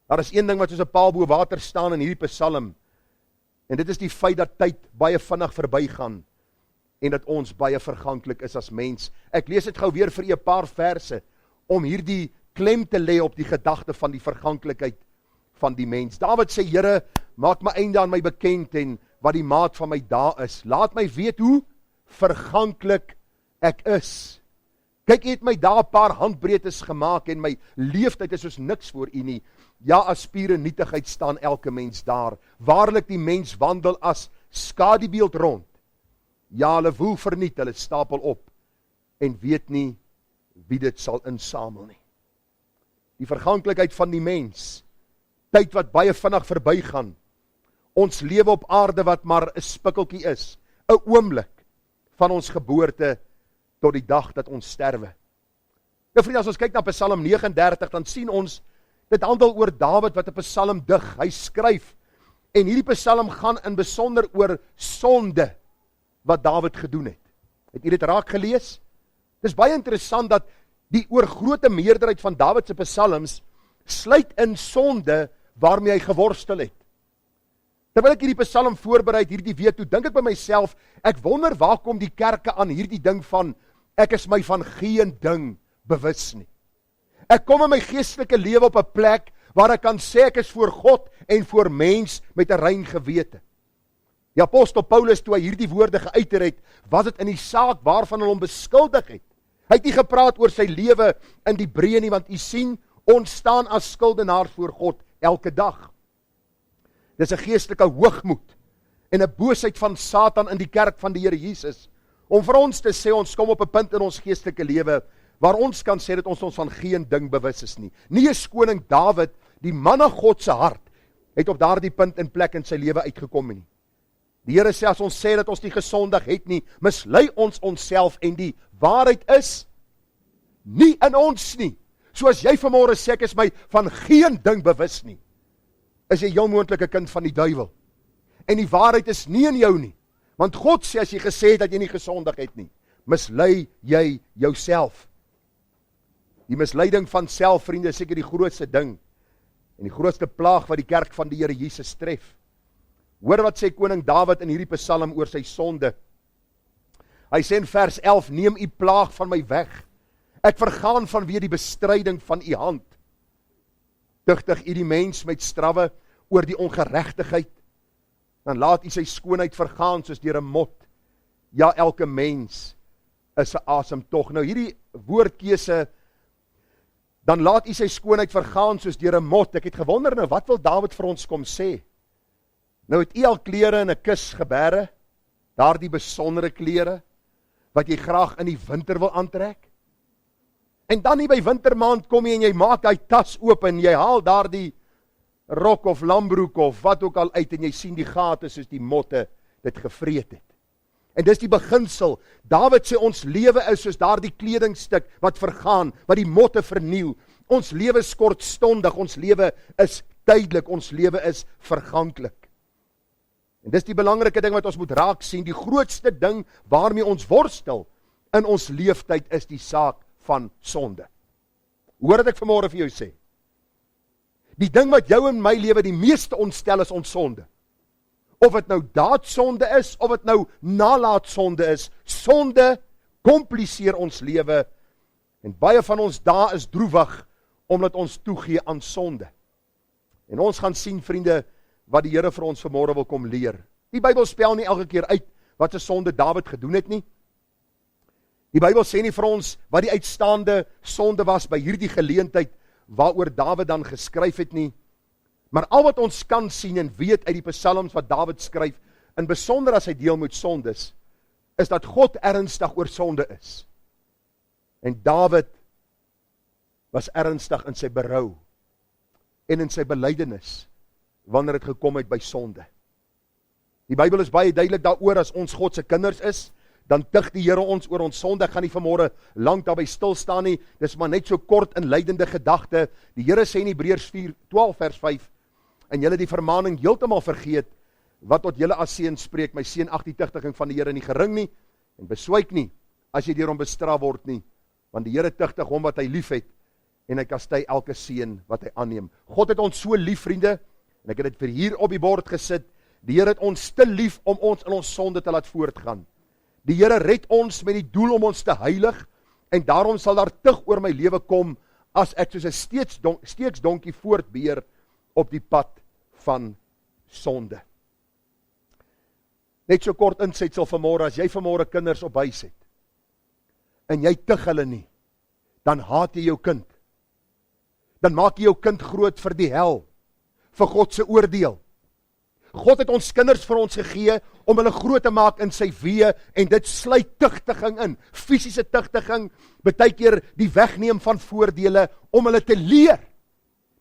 Daar is een ding wat soos 'n paal bo water staan in hierdie Psalm, en dit is die feit dat tyd baie vinnig verbygaan en dat ons baie verganklik is as mens. Ek lees dit gou weer vir 'n paar verse om hierdie klem te lê op die gedagte van die verganklikheid van die mens. Dawid sê, Here, maak my einde aan my bekend en wat die maat van my dae is. Laat my weet hoe verganklik ek is. Kyk, jy het my daar 'n paar handbreedtes gemaak en my leeftyd is soos niks voor u nie. Ja, as spiere nietigheid staan elke mens daar. Waarlik die mens wandel as skadubeeld rond. Ja, hulle woel verniet, hulle stapel op en weet nie wie dit sal insamel nie. Die verganklikheid van die mens, tyd wat baie vinnig verbygaan. Ons lewe op aarde wat maar 'n spikkeltjie is, 'n oomblik van ons geboorte tot die dag dat ons sterwe. Nou vriende, as ons kyk na Psalm 39, dan sien ons, dit handel oor Dawid wat 'n psalm dig, hy skryf, en hierdie psalm gaan in besonder oor sonde, wat Dawid gedoen het. Het jy dit raak gelees? Dit is baie interessant dat die oorgrote meerderheid van Dawid se psalms sluit in sonde waarmee hy geworstel het. Terwyl ek hierdie psalm voorberei hierdie week toe, dink ek by myself, ek wonder waar kom die kerke aan hierdie ding van, ek is my van geen ding bewus nie. Ek kom in my geestelike lewe op 'n plek waar ek kan sê ek is voor God en voor mens met 'n rein gewete. Die apostel Paulus, toe hy hierdie woorde geuiter het, was dit in die saak waarvan hulle hom beskuldig het. Hy het nie gepraat oor sy lewe in die breë nie, want u sien, ons staan as skuldenaars voor God elke dag. Dis 'n geestelike hoogmoed en 'n boosheid van Satan in die kerk van die Here Jesus, om vir ons te sê, ons kom op 'n punt in ons geestelike lewe, waar ons kan sê dat ons van geen ding bewus is nie. Nie eens koning Dawid, die man na God se hart, het op daardie punt in plek in sy lewe uitgekom nie. Die Here sê, as ons sê dat ons nie gesondig het nie, mislei ons onsself en die waarheid is nie in ons nie. So as jy vanmôre sê, ek is my van geen ding bewus nie, is jy heel moontlik 'n kind van die duiwel. En die waarheid is nie in jou nie. Want God sê, as jy gesê het dat jy nie gesondig het nie, mislei jy jouself. Die misleiding van self, vriende, is seker die grootste ding en die grootste plaag wat die kerk van die Here Jesus tref. Hoor wat sê koning Dawid in hierdie psalm oor sy sonde. Hy sê in vers 11, neem u plaag van my weg. Ek vergaan vanweë die bestryding van u hand. Tugtig u die mens met strawwe oor die ongeregtigheid. Dan laat u sy skoonheid vergaan soos deur 'n mot. Ja, elke mens is 'n asemtog. Nou hierdie woordkeuse, dan laat u sy skoonheid vergaan soos deur 'n mot. Ek het gewonder, nou wat wil Dawid vir ons kom sê? Nou het u al klere en 'n kus geberre, daardie besondere klere wat jy graag in die winter wil aantrek. En dan nie by wintermaand kom jy en jy maak daai tas oop en jy haal daardie rok of lambroek of wat ook al uit en jy sien die gate soos die motte dit gevreet het. En dis die beginsel. Dawid sê ons lewe is soos daardie kledingstuk wat vergaan, wat die motte verniel. Ons lewe is kortstondig, ons lewe is tydelik, ons lewe is verganklik. En dis die belangrike ding wat ons moet raak sien, die grootste ding waarmee ons worstel in ons leeftyd is die saak van sonde. Hoor wat ek vanmôre vir jou sê. Die ding wat jou en my lewe die meeste ontstel is ons sonde. Of het nou daadsonde is, of het nou nalaatsonde is, sonde kompliseer ons lewe, en baie van ons dae is droewig, omdat ons toegee aan sonde. En ons gaan sien, vriende, wat die Here vir ons vanmôre wil kom leer. Die Bybel spel nie elke keer uit, wat 'n sonde Dawid gedoen het nie. Die Bybel sê nie vir ons, wat die uitstaande sonde was, by hierdie geleentheid, waaroor Dawid dan geskryf het nie. Maar al wat ons kan sien en weet uit die psalms wat Dawid skryf, en besonder as hy deel met sondes, is dat God ernstig oor sonde is. En Dawid was ernstig in sy berou en in sy belydenis wanneer dit gekom het by sonde. Die Bybel is baie duidelik daaroor, as ons God se kinders is, dan tig die Here ons oor ons sonde. Ek gaan nie vanmôre lank daarby stil staan nie, dis maar net so kort inleidende gedagte. Die Here sê in Hebreërs 4:12 vers 5, en julle die vermaning heeltemal vergeet, wat tot julle as seun spreek, my seun, ag die tugtiging van die Here nie gering nie, en beswyk nie, as jy deur hom bestraf word nie, want die Here tugtig hom wat hy lief het, en hy kastei elke seun wat hy aanneem. God het ons so lief, vriende, en ek het dit vir hier op die bord gesit, die Here het ons te lief om ons in ons sonde te laat voortgaan. Die Here red ons met die doel om ons te heilig, en daarom sal daar tug oor my lewe kom, as ek soos 'n steeksdonkie voortbeer op die pad van sonde. Net so kort insetsel vanmôre, as jy vanmôre kinders op huis het, en jy tug hulle nie, dan haat jy jou kind. Dan maak jy jou kind groot vir die hel, vir God se oordeel. God het ons kinders vir ons gegee, om hulle groot te maak in sy weë, en dit sluit tugtiging in, fisiese tugtiging, baie keer die wegneem van voordele, om hulle te leer,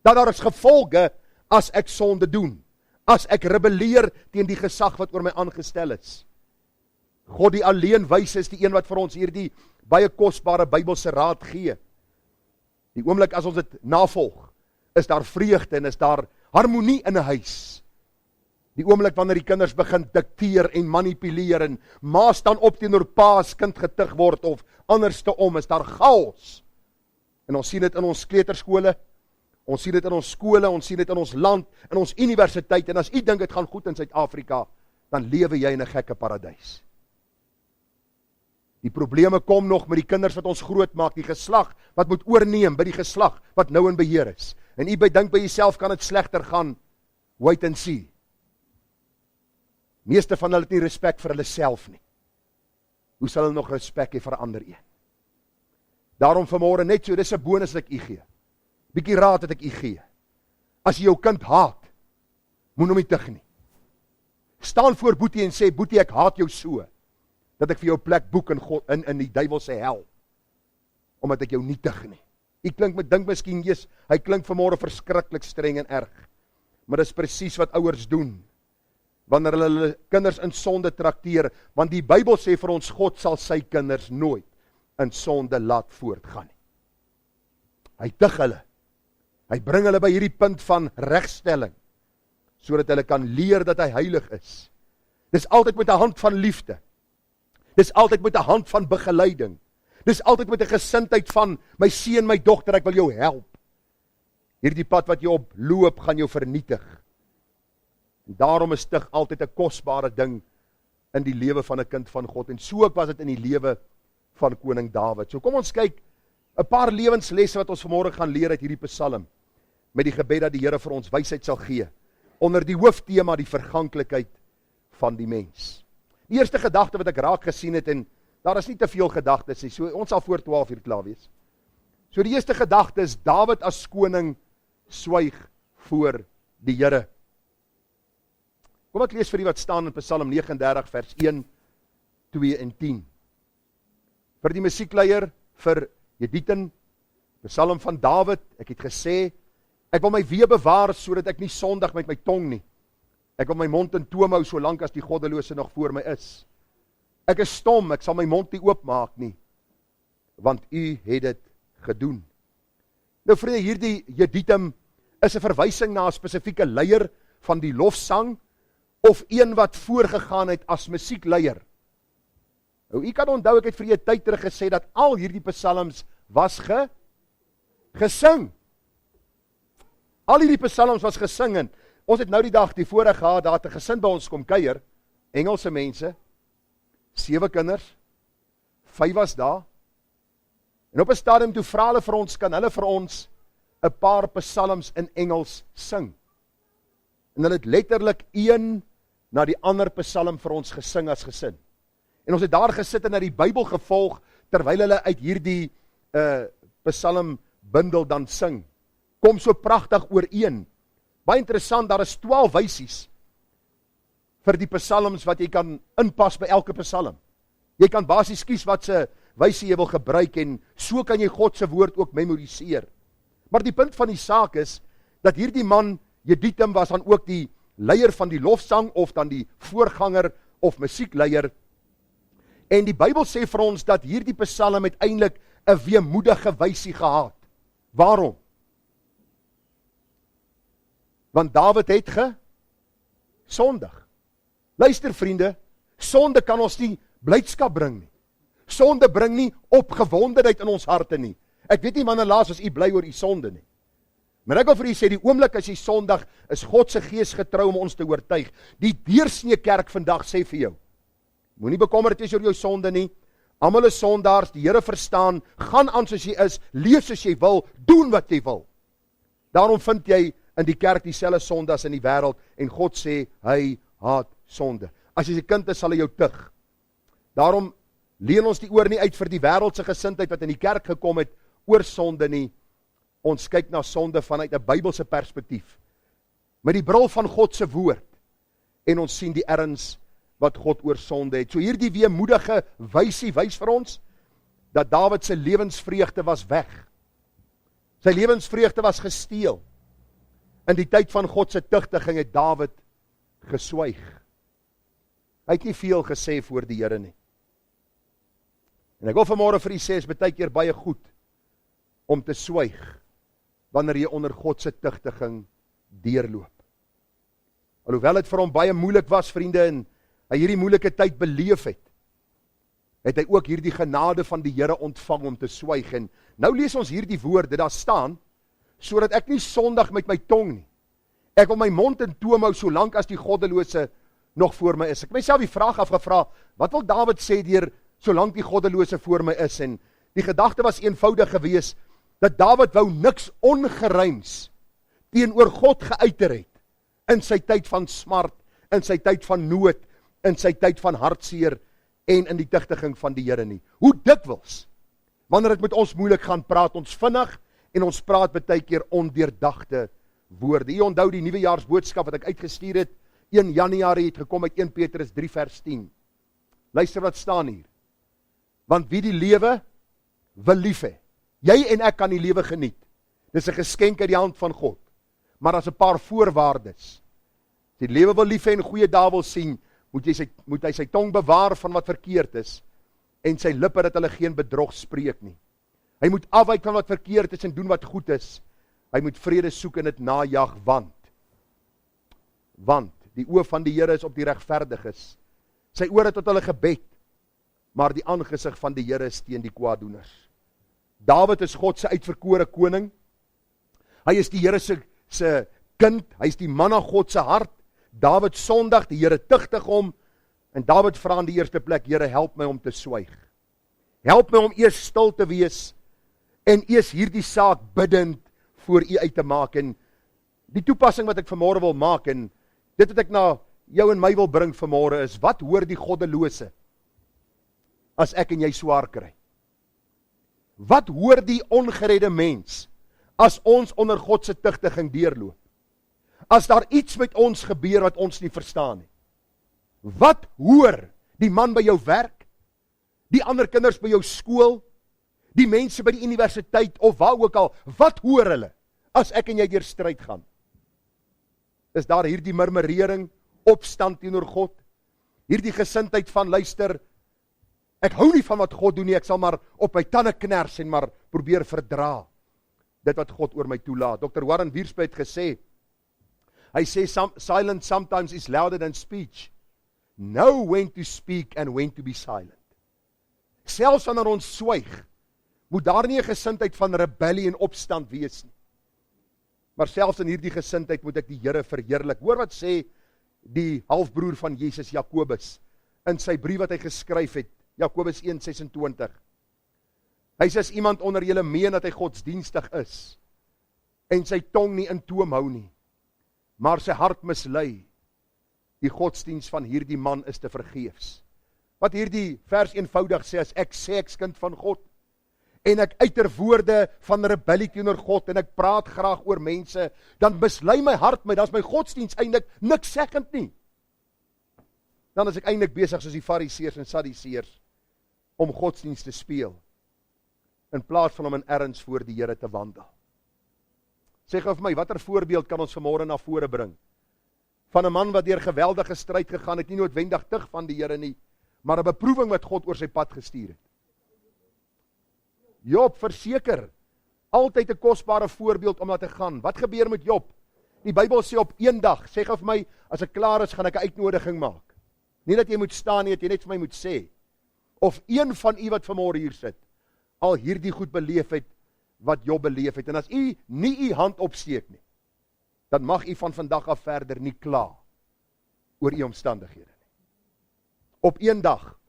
dat daar is gevolge, as ek sonde doen, as ek rebelleer teen die gesag wat oor my aangestel is. God die alleen wys is die een wat vir ons hierdie baie kosbare Bybelse raad gee. Die oomblik as ons dit navolg, is daar vreugde en is daar harmonie in 'n huis. Die oomblik wanneer die kinders begin dikteer en manipuleer en ma staan op teenoor pa as kind getug word of anderste om, is daar chaos. En ons sien dit in ons kleuterskole, ons sien dit in ons skole, ons sien dit in ons land, in ons universiteit, en as u dink dit gaan goed in Suid-Afrika, dan lewe jy in 'n gekke paradys. Die probleme kom nog met die kinders wat ons groot maak, die geslag wat moet oorneem by die geslag wat nou in beheer is. En u dink by jouself, kan dit slegter gaan? Wait and see. Meeste van hulle het nie respek vir hulle self nie. Hoe sal hulle nog respek hê vir ander een? Daarom vanmôre net so, dis 'n bonus wat ek u gee. Bietjie raad wat ek u gee. As jy jou kind haat, moet hom nie tug nie. Staan voor Boetie en sê, Boetie, ek haat jou so, dat ek vir jou plek boek in die duiwel se hel, omdat ek jou nie tug nie. Ek dink miskien, hy klink vanmôre verskriklik streng en erg, maar dis presies wat ouers doen, wanneer hulle kinders in sonde trakteer, want die Bybel sê vir ons, God sal sy kinders nooit in sonde laat voortgaan nie. Hy tug hulle, hy bring hulle by hierdie punt van regstelling, sodat hulle kan leer dat hy heilig is. Dis altyd met 'n hand van liefde, dis altyd met 'n hand van begeleiding, dis altyd met 'n gesindheid van, my seun, my dogter, ek wil jou help. Hierdie pad wat jy op loop, gaan jou vernietig. En daarom is tug altyd 'n kosbare ding in die lewe van 'n kind van God, en so ook was dit in die lewe van koning Dawid. So kom ons kyk 'n paar lewenslesse wat ons vanmôre gaan leer uit hierdie psalm, met die gebed dat die Here vir ons wysheid sal gee, onder die hooftema die verganklikheid van die mens. Die eerste gedagte wat ek raak gesien het, en daar is nie te veel gedagtes nie, so ons sal voor 12 uur klaar wees. So die eerste gedagte is, Dawid as koning swyg voor die Here. Kom ek lees vir die wat staan in Psalm 39 vers 1, 2 en 10. Vir die musiekleier, vir Jediten, Psalm van Dawid, ek het gesê, ek wil my weë bewaar, sodat ek nie sondig met my tong nie. Ek wil my mond in toom hou, solank as die goddelose nog voor my is. Ek is stom, ek sal my mond nie oopmaak nie, want u het dit gedoen. Nou vriende, hierdie Jediten is 'n verwysing na 'n spesifieke leier van die lofsang, of een wat voorgegaan het as musiekleier. Nou, u kan onthou, ek het vir u 'n tyd terug gesê, dat al hierdie psalms was gesing. Al hierdie psalms was gesing en ons het nou die dag die voorreg gehad, daar het 'n gesin by ons kom kuier, Engelse mense, 7 kinders, 5 was daar, en op 'n stadium toe vra hulle vir ons, kan hulle vir ons 'n paar psalms in Engels sing? En hulle het letterlik een na die ander psalm vir ons gesing as gesin. En ons het daar gesit en na die Bybel gevolg, terwyl hulle uit hierdie psalmbundel dan sing. Kom so pragtig ooreen. Baie interessant, daar is 12 wysies vir die psalms wat jy kan inpas by elke psalm. Jy kan basies kies wat se wysie jy wil gebruik en so kan jy God se woord ook memoriseer. Maar die punt van die saak is, dat hierdie man, Jeduthun, was dan ook die leier van die lofsang, of dan die voorganger of musiekleier. En die Bybel sê vir ons, dat hierdie psalm uiteindelik 'n weemoedige wysie gehad. Waarom? Want Dawid het gesondig. Luister vriende, sonde kan ons nie blydskap bring nie. Sonde bring nie opgewondenheid in ons harte nie. Ek weet nie manne, laas was u bly oor u sonde nie. Maar ek wil vir u sê, die oomblik as jy sondig, is God se gees getrou om ons te oortuig. Die deursnee kerk vandag sê vir jou, moenie bekommerd wees oor jou sonde nie. Almal is sondaars, die Here verstaan, gaan aan soos jy is, leef soos jy wil, doen wat jy wil. Daarom vind jy in die kerk dieselfde sonde as in die wêreld, en God sê, hy haat sonde. As jy 'n kind is, sal hy jou tug. Daarom leen ons die oor nie uit vir die wêreldse gesindheid wat in die kerk gekom het oor sonde nie. Ons kyk na sonde vanuit 'n Bybelse perspektief, met die bril van God se woord, en ons sien die erns wat God oor sonde het. So hierdie weemoedige wysie wys vir ons, dat Dawid se lewensvreugde was weg. Sy lewensvreugde was gesteel. In die tyd van God se tugtiging het Dawid geswyg. Hy het nie veel gesê voor die Here nie. En ek wil vanmôre vir u sê, is baie keer baie goed om te swyg wanneer jy onder God se tugtiging deurloop. Alhoewel dit vir hom baie moeilik was, vriende, en hy hierdie moeilike tyd beleef het, het hy ook hierdie genade van die Here ontvang om te swyg. En nou lees ons hierdie woorde, daar staan, sodat ek nie sondig met my tong nie. Ek wil my mond in toom hou, solank as die goddelose nog voor my is. Ek myself die vraag afgevra, wat wil Dawid sê deur solank die goddelose voor my is? En die gedagte was eenvoudig gewees, dat Dawid wou niks ongeruims teenoor God geuiter het, in sy tyd van smart, in sy tyd van nood, in sy tyd van hartseer, en in die tugtiging van die Here nie. Hoe dikwels, wanneer dit met ons moeilik gaan, praat ons vinnig, en ons praat baie keer ondeurdagte woorde. U onthou die nuwejaarsboodskap wat ek uitgestuur het, 1 Januarie het gekom uit 1 Petrus 3 vers 10. Luister wat staan hier. Want wie die lewe wil lief hê. Jy en ek kan die lewe geniet. Dis 'n geskenk uit die hand van God. Maar daar's 'n paar voorwaardes. As jy die lewe wil lief hê en goeie dae wil sien, moet hy sy tong bewaar van wat verkeerd is, en sy lippe dat hulle geen bedrog spreek nie. Hy moet afwyk van wat verkeerd is en doen wat goed is. Hy moet vrede soek en dit najag, want die oë van die Here is op die regverdiges. Sy ore tot hulle gebed, maar die aangesig van die Here is teen die kwaaddoeners. Dawid is God se uitverkore koning. Hy is die Here se kind, hy is die man na God se hart. Dawid sondig, die Here tugtig hom, en Dawid vra in die eerste plek, Here, help my om te swyg. Help my om eers stil te wees, en eers hierdie saak biddend voor u uit te maak. En die toepassing wat ek vanmôre wil maak, en dit wat ek na jou en my wil bring vanmôre is, wat hoor die goddelose as ek en jy swaar kry? Wat hoor die ongeredde mens as ons onder God se tugtiging deurloop? As daar iets met ons gebeur wat ons nie verstaan nie. Wat hoor die man by jou werk, die ander kinders by jou skool, die mense by die universiteit of waar ook al, wat hoor hulle as ek en jy deur stryd gaan? Is daar hierdie murmurering, opstand teenoor God? Hierdie gesindheid van, luister, ek hou nie van wat God doen nie, ek sal maar op my tande kners en maar probeer verdra dit wat God oor my toelaat. Dr. Warren Wiersbe het gesê, hy sê, silence sometimes is louder than speech. Know when to speak and when to be silent. Selfs wanneer ons swyg, moet daar nie 'n gesindheid van rebellie en opstand wees nie. Maar selfs in hierdie gesindheid moet ek die Here verheerlik. Hoor wat sê die halfbroer van Jesus, Jakobus, in sy brief wat hy geskryf het, Jakobus 1:26. Hy sê, as iemand onder julle meen dat hy godsdienstig is, en sy tong nie in toom hou nie, maar sy hart mislei, die godsdienst van hierdie man is te vergeefs. Wat hierdie vers eenvoudig sê, as ek sê ek's kind van God, en ek uiter woorde van rebellie teenoor God, en ek praat graag oor mense, dan mislei my hart my, dan is my godsdienst eintlik niks seggend nie. Dan is ek eintlik besig soos die fariseërs en sadduseërs, om godsdienst te speel, in plaas van om in erns voor die Here te wandel. Sê gou vir my, watter voorbeeld kan ons vanmôre na vore bring? Van 'n man wat deur geweldige stryd gegaan het, nie noodwendig tug van die Here nie, maar 'n beproewing wat God oor sy pad gestuur het. Job, verseker, altyd 'n kosbare voorbeeld om na te gaan. Wat gebeur met Job? Die Bybel sê op een dag, sê gou vir my, as ek klaar is, gaan ek 'n uitnodiging maak. Nie dat jy moet staan nie, dat jy net vir my moet sê, of een van u wat vanmôre hier sit, al hierdie goed beleef het, wat Job beleef het. En as u nie u hand opsteek nie, dan mag u van vandag af verder nie kla oor u omstandighede nie. Op een dag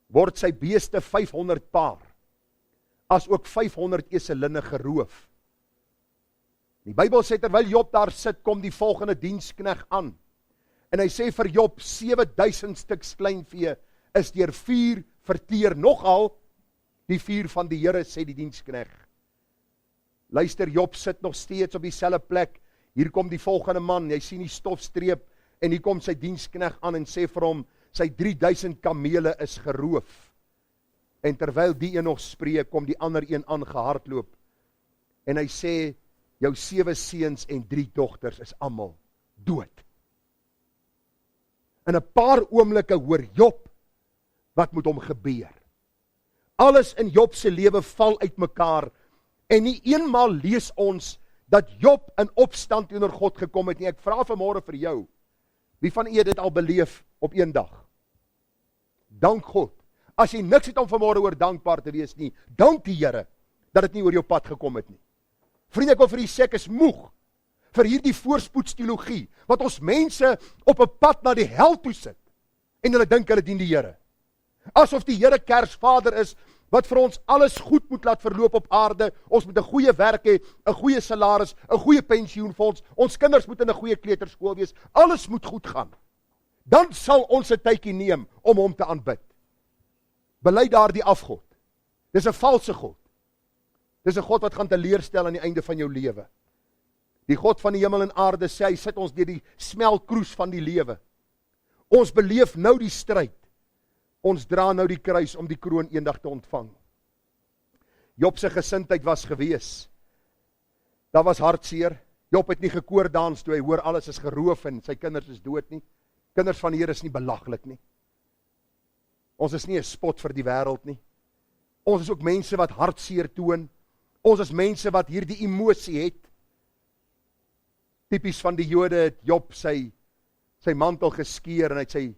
word sy beeste 500 paar, as ook 500 eselinne geroof. Die Bybel sê, terwyl Job daar sit, kom die volgende dienskneg aan, en hy sê vir Job, 7000 stuks kleinvee is deur vuur verteer, nogal die vuur van die Here, sê die dienskneg. Luister, Job sit nog steeds op dieselfde plek, hier kom die volgende man, jy sien die stofstreep, en hier kom sy dienskneg aan en sê vir hom, sy 3000 kamele is geroof. En terwyl die een nog spreek, kom die ander een aangehardloop, en hy sê, jou 7 seuns en 3 dogters is almal dood. In 'n paar oomblikke hoor Job, wat moet hom gebeur. Alles in Job se lewe val uitmekaar, en nie eenmaal lees ons, dat Job in opstand teenoor God gekom het nie. Ek vra vanmôre vir jou, wie van u het dit al beleef op een dag? Dank God. As jy niks het om vanmôre oor dankbaar te wees nie, dank die Here, dat dit nie oor jou pad gekom het nie. Vriende, ek wil vir u sê, ek is moeg vir hierdie voorspoedsteologie, wat ons mense op 'n pad na die hel toe sit, en hulle dink hulle dien die Here. Asof die Here Kersvader is, wat vir ons alles goed moet laat verloop op aarde, ons moet 'n goeie werk hê, 'n goeie salaris, 'n goeie pensioenfonds, ons kinders moet in 'n goeie kleuterskool wees, alles moet goed gaan. Dan sal ons 'n tydjie neem om hom te aanbid. Bely daardie afgod. Dis 'n valse God. Dis 'n God wat gaan teleurstel aan die einde van jou lewe. Die God van die hemel en aarde sê, hy sit ons deur die smeltkroes van die lewe. Ons beleef nou die stryd. Ons dra nou die kruis om die kroon eendag te ontvang. Job se gesindheid was gewees. Daar was hartseer. Job het nie gekoordans toe hy hoor alles is geroof en sy kinders is dood nie. Kinders van die Here is nie belaglik nie. Ons is nie 'n spot vir die wêreld nie. Ons is ook mense wat hartseer toon. Ons is mense wat hierdie emosie het. Tipies van die Jode het Job sy mantel geskeur en hy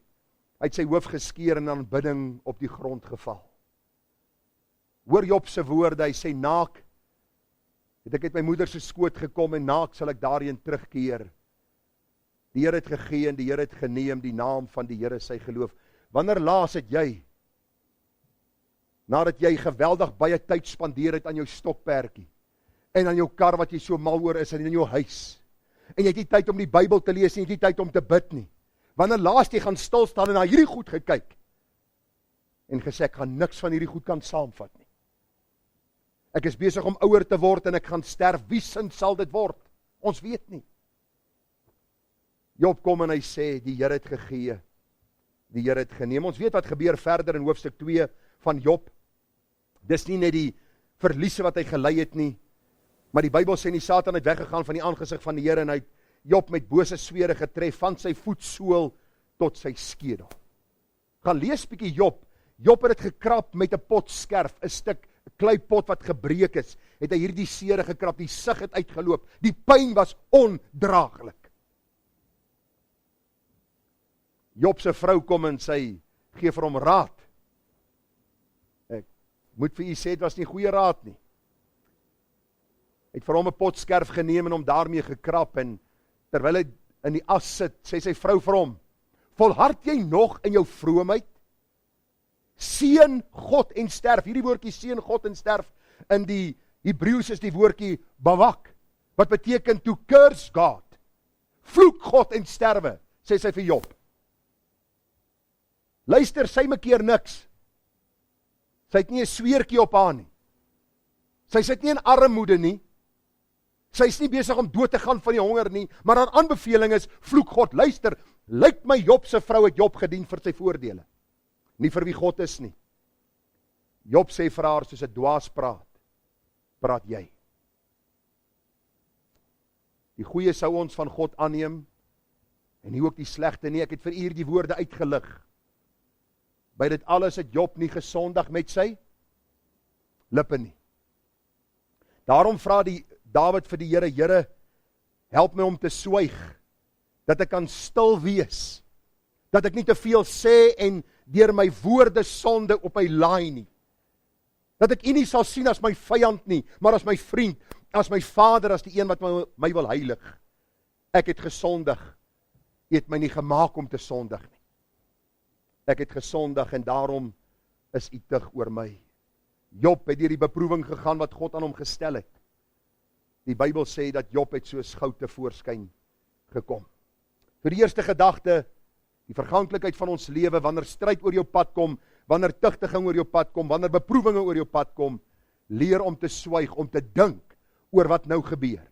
het sy hoof geskeur en in aanbidding op die grond geval. Hoor Job se woorde, hy sê, naak het ek uit my moeder se skoot gekom en naak sal ek daarheen terugkeer. Die Here het gegee en die Here het geneem, die naam van die Here sy geloof. Wanneer laas het jy, nadat jy geweldig baie tyd spandeer het aan jou stokperdjie, en aan jou kar wat jy so mal oor is, en in jou huis, en jy het nie tyd om die Bybel te lees, en jy het nie tyd om te bid nie, wanneer laas jy gaan stilstaan en na hierdie goed gekyk, en gesê, ek gaan niks van hierdie goed kan saamvat nie. Ek is besig om ouer te word, en ek gaan sterf, wie sin sal dit word? Ons weet nie. Job kom en hy sê, die Here het gegee, die Here het geneem. Ons weet wat gebeur verder in hoofstuk 2 van Job. Dis nie net die verliese wat hy gelei het nie, maar die Bybel sê, die Satan het weggegaan van die aangesig van die Here, en hy het Job met bose swere getref, van sy voetsool tot sy skedel. Gaan lees bietjie Job. Job het dit gekrap met 'n pot skerf, 'n stuk kleipot wat gebreek is, het hy hierdie sere gekrap, die sig het uitgeloop, die pyn was ondraaglik. Job se vrou kom en sy gee vir hom raad. Ek moet vir u sê, dit was nie goeie raad nie. Het vir hom 'n potskerf geneem en hom daarmee gekrap, en terwyl hy in die as sit, sê sy vrou vir hom, volhard jy nog in jou vroomheid? Seën God en sterf. Hierdie woordjie seën God en sterf in die Hebreëus is die woordjie bawak, wat beteken to curse God. Vloek God en sterwe, sê sy vir Job. Luister, sy maak keer niks. Sy het nie 'n sweertjie op haar nie. Sy sit nie in armoede nie. Sy is nie besig om dood te gaan van die honger nie, maar haar aanbeveling is, vloek God. Luister, lyk my Job se vrou het Job gedien vir sy voordele. Nie vir wie God is nie. Job sê vir haar, soos 'n dwaas praat jy. Die goeie sou ons van God aanneem, en nie ook die slegte nie. Ek het vir u die woorde uitgelig. By dit alles het Job nie gesondig met sy lippe nie. Daarom vra Dawid vir die Here, Here, help my om te swyg, dat ek kan stil wees, dat ek nie te veel sê en deur my woorde sonde op my laai nie. Dat ek u nie sal sien as my vyand nie, maar as my vriend, as my vader, as die een wat my wil heilig. Ek het gesondig, u het my nie gemaak om te sondig nie. Ek het gesondig en daarom is u tug oor my. Job het deur die beproewing gegaan wat God aan hom gestel het. Die Bybel sê dat Job het soos goud tevoorskyn gekom. Vir die eerste gedagte, die verganklikheid van ons lewe, wanneer stryd oor jou pad kom, wanneer tugtiging oor jou pad kom, wanneer beproewinge oor jou pad kom, leer om te swyg, om te dink oor wat nou gebeur.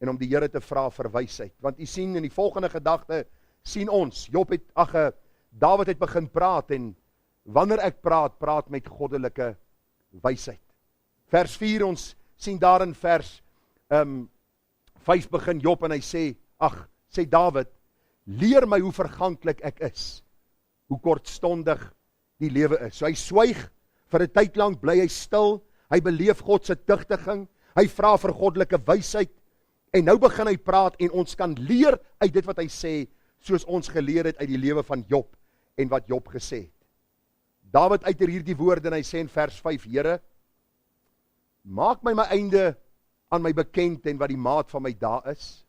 En om die Here te vra vir wysheid. Want u sien in die volgende gedagte, sien ons, Dawid het begin praat, en wanneer ek praat met goddelike wysheid. Vers 4, ons sien daar in vers 5 begin Job en hy sê, sê Dawid, leer my hoe verganklik ek is, hoe kortstondig die lewe is. So hy swyg, vir 'n tyd lank bly hy stil, hy beleef God se tugtiging, hy vra vir goddelike wysheid, en nou begin hy praat, en ons kan leer uit dit wat hy sê, soos ons geleer het uit die lewe van Job, en wat Job gesê het. Dawid uiter hierdie woorde, en hy sê in vers 5, Here, maak my einde aan my bekend, en wat die maat van my dae is.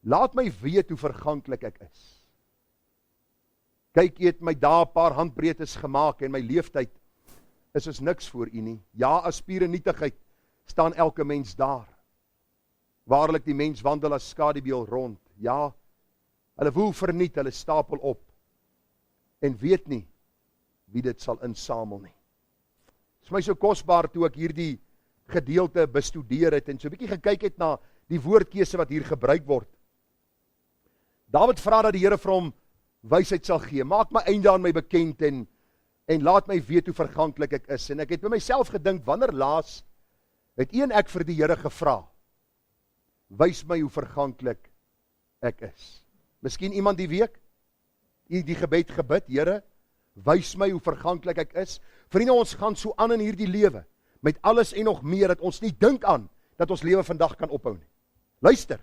Laat my weet hoe verganklik ek is. Kyk, u het my dae 'n paar handbreedtes gemaak, en my leeftyd is as niks voor u nie. Ja, as pure nietigheid staan elke mens daar. Waarlik die mens wandel as skaduweel rond. Ja, hulle woel verniet, hulle stapel op, en weet nie wie dit sal insamel nie. Dit is my so kosbaar toe ek hierdie gedeelte bestudeer het, en so 'n bietjie gekyk het na die woordkeuse wat hier gebruik word. Dawid vra dat die Here vir hom wysheid sal gee. Maak my einde aan my bekend, en laat my weet hoe verganklik ek is. En ek het by myself gedink, wanneer laas het u en ek vir die Here gevra, wys my hoe verganklik ek is. Miskien iemand die week, die gebed gebid, Here, wys my hoe verganklik ek is. Vriende, ons gaan so aan in hierdie lewe, met alles en nog meer, dat ons nie dink aan, dat ons lewe vandag kan ophou nie. Luister,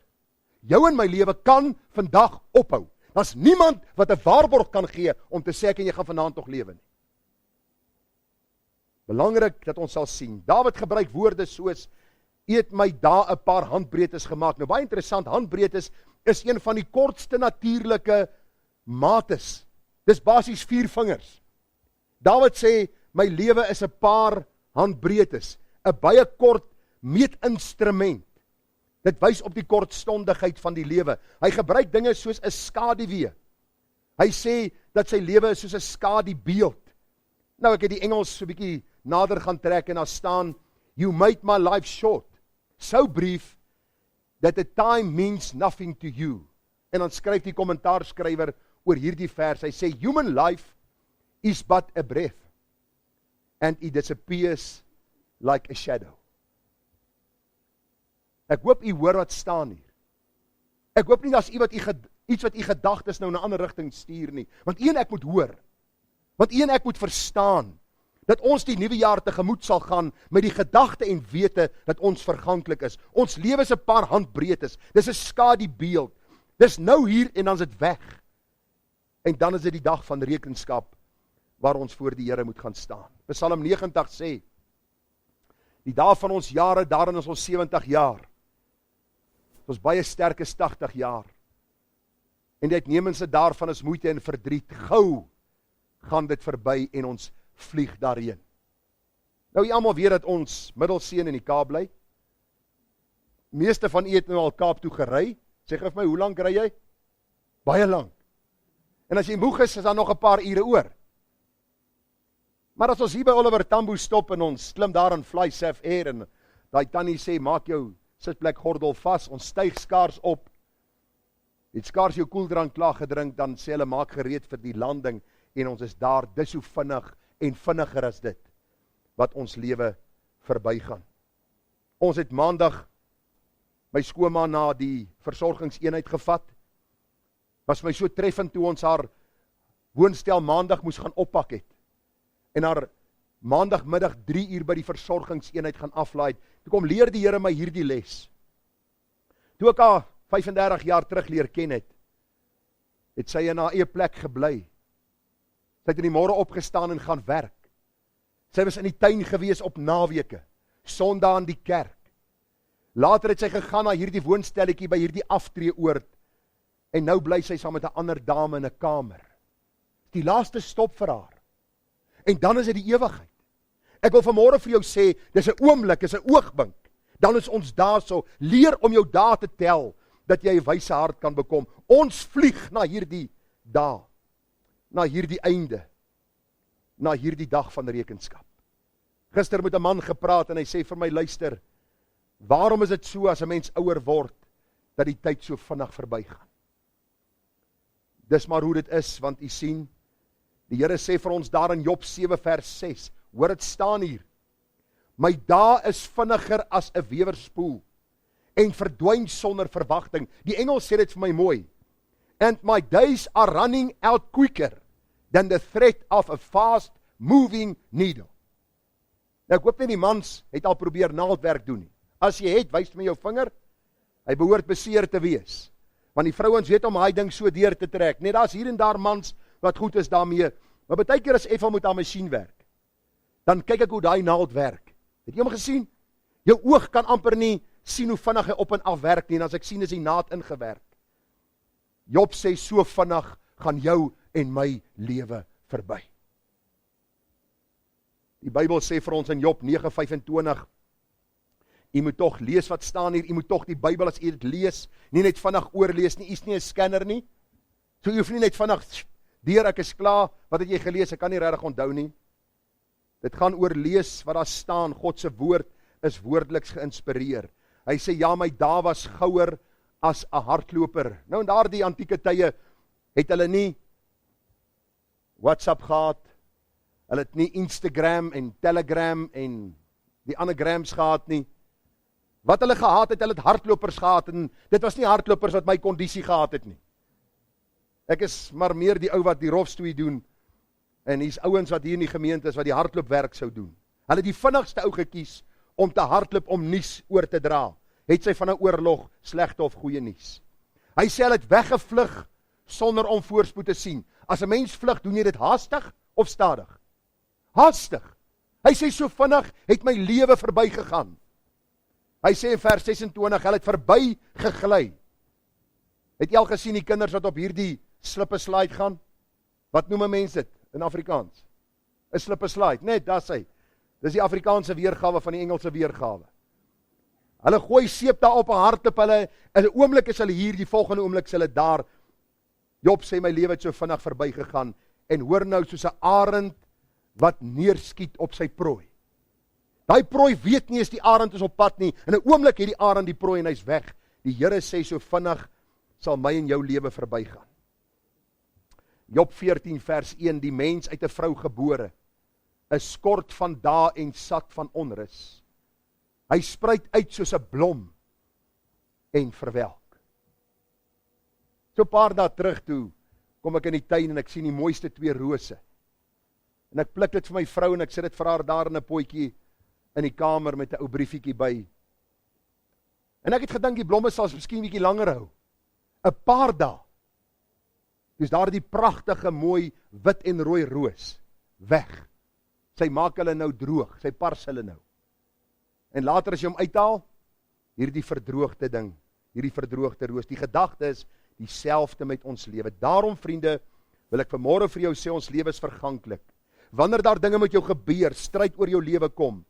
jou en my lewe kan vandag ophou. Daar's niemand wat 'n waarborg kan gee, om te sê ek en jy gaan vanaand nog lewe nie. Belangrik dat ons sal sien, Dawid gebruik woorde soos, u het my dae 'n paar handbreedtes gemaak. Nou baie interessant, handbreedtes is een van die kortste natuurlike mates. Dis basies 4 vingers. Dawid sê, my lewe is 'n paar handbreedtes, 'n baie kort meetinstrument. Dit wys op die kortstondigheid van die lewe. Hy gebruik dinge soos 'n skaduwee. Hy sê dat sy lewe is soos 'n skadubeeld. Nou ek het die Engels so 'n bietjie nader gaan trek, en daar staan, you made my life short, so brief that the time means nothing to you. En dan skryf die kommentaarskrywer oor hierdie vers, hy sê, human life is but a breath, and it disappears like a shadow. Ek hoop u hoor wat staan hier. Ek hoop nie dat iets wat u gedagtes nou in 'n ander rigting stuur nie, want u en ek moet hoor, want u en ek moet verstaan, dat ons die nuwe jaar tegemoet sal gaan met die gedagte en wete dat ons verganklik is. Ons lewe is 'n paar handbreedtes. Dis 'n skadubeeld. Dis nou hier en dan is dit weg. En dan is dit die dag van rekenskap waar ons voor die Here moet gaan staan. Psalm 90 sê, Die dae van ons jare, daarin is ons 70 jaar. Ons baie sterk is 80 jaar. En die uitnemendste daarvan is moeite en verdriet. Gou gaan dit verby en ons vlieg daarheen. Nou, jy almal weet dat ons Middelseën in die Kaap bly. Meeste van u het nou al Kaap toe gery. Sê gou vir my, hoe lank ry jy? Baie lank. En as jy moeg is daar nog 'n paar ure oor. Maar as ons hier by Oliver Tambo stop en ons klim daar aan Fly Safe Air en daai tannie sê, maak jou sitplek gordel vas, ons styg skaars op, het skaars jou koeldrank klaar gedrink, dan sê hulle, maak gereed vir die landing, en ons is daar, dis hoe vinnig en vinniger as dit, wat ons lewe verbygaan. Ons het maandag my skoonma na die versorgingseenheid gevat, was my so treffend toe ons haar woonstel maandag moes gaan oppak het, en haar maandagmiddag 3 uur by die versorgingseenheid gaan aflaai. Toe kom leer die Here my hierdie les. Toe ek haar 35 jaar terug leer ken het sy in haar eie plek gebly. Sy het in die môre opgestaan en gaan werk. Sy was in die tuin gewees op naweke, Sondag in die kerk. Later het sy gegaan na hierdie woonstelletjie by hierdie aftreeoord, en nou bly sy saam met 'n ander dame in 'n kamer. Die laaste stop vir haar. En dan is dit die ewigheid. Ek wil vanmôre vir jou sê, dis 'n oomblik, dis 'n oogwink. Dan is ons daarso. Leer om jou dae te tel, dat jy 'n wyse hart kan bekom. Ons vlieg na hierdie dae, na hierdie einde, na hierdie dag van rekenskap. Gister met 'n man gepraat en hy sê vir my, luister, waarom is dit so as 'n mens ouer word, dat die tyd so vinnig verbygaan? Dis maar hoe dit is, want u sien, die Here sê vir ons daar in Job 7 vers 6, hoor dit staan hier, my dae is vinniger as 'n wewerspoel, en verdwyn sonder verwagting. Die Engels sê dit vir my mooi, and my days are running out quicker than the thread of a fast moving needle. Nou ek hoop nie die mans het al probeer naaldwerk doen nie. As jy het, wys met jou vinger, hy behoort beseer te wees, want die vrouens weet om hy ding so deur te trek. Net daar's hier en daar mans wat goed is daarmee, maar baie keer as Eva moet aan masjien werk, dan kyk ek hoe daai naald werk. Het jy hom gesien? Jou oog kan amper nie sien hoe vinnig hy op en af werk nie, en as ek sien is die naad ingewerk. Job sê, so vinnig gaan jou en my lewe verby. Die Bybel sê vir ons in Job 9:25, jy moet tog lees wat staan hier, jy moet tog die Bybel as jy dit lees, nie net vinnig oorlees nie, jy is nie 'n scanner nie, so jy hoef nie net vinnig, deur ek is klaar, wat het jy gelees, ek kan nie regtig onthou nie. Dit gaan oor lees wat daar staan, God se woord is woordeliks geïnspireer. Hy sê, ja, my dae was gouer as 'n hardloper. Nou in daardie antieke tye het hulle nie WhatsApp gehad, hulle het nie Instagram en Telegram en die ander grams gehad nie. Wat hulle gehad het, hulle het hardlopers gehad, en dit was nie hardlopers wat my kondisie gehad het nie. Ek is maar meer die ou wat die rofstoei doen, en hier's ouens wat hier in die gemeente is, wat die hardloopwerk sou doen. Hulle het die vinnigste ou gekies, om te hardloop om nuus oor te dra. Het sy van 'n oorlog slegte of goeie nuus. Hy sê, hulle het weggevlug, sonder om voorspoed te sien. As 'n mens vlug, doen jy dit haastig of stadig? Haastig. Hy sê, so vinnig het my lewe verby gegaan. Hy sê in vers 26, hulle het verby gegly. Het jy al gesien die kinders wat op hierdie slippe slide gaan? Wat noem 'n mens dit in Afrikaans? 'n Slippe slide, net, daar's hy. Dis die Afrikaanse weergawe van die Engelse weergawe. Hulle gooi seep daar op en hardloop hulle, in 'n oomblik is hulle hier, die volgende oomblik is hulle daar. Job sê, my lewe het so vinnig verby gegaan, en hoor nou, soos 'n arend wat neerskiet op sy prooi. Daai prooi weet nie as die arend is op pad nie, in 'n oomblik het die arend die prooi en hy's weg. Die Here sê, so vinnig sal my en jou lewe verbygaan. Job 14 vers 1, die mens uit 'n vrou gebore, is skort van dae en sat van onrus. Hy spruit uit soos 'n blom en verwelk. So 'n paar dae terug toe, kom ek in die tuin en ek sien die mooiste 2 rose. En ek pluk dit vir my vrou en ek sit dit vir haar daar in 'n potjie in die kamer met 'n ou briefietjie by. En ek het gedink die blomme sal miskien 'n bietjie langer hou. 'n Paar dae. Dis daar die pragtige mooi wit en rooi roos weg. Sy maak hulle nou droog, sy pars hulle nou. En later as jy hom uithaal, hierdie verdroogde ding, hierdie verdroogde roos. Die gedagte is dieselfde met ons lewe. Daarom, vriende, wil ek vanmôre vir jou sê, ons lewe is verganklik. Wanneer daar dinge met jou gebeur, stryd oor jou lewe kom,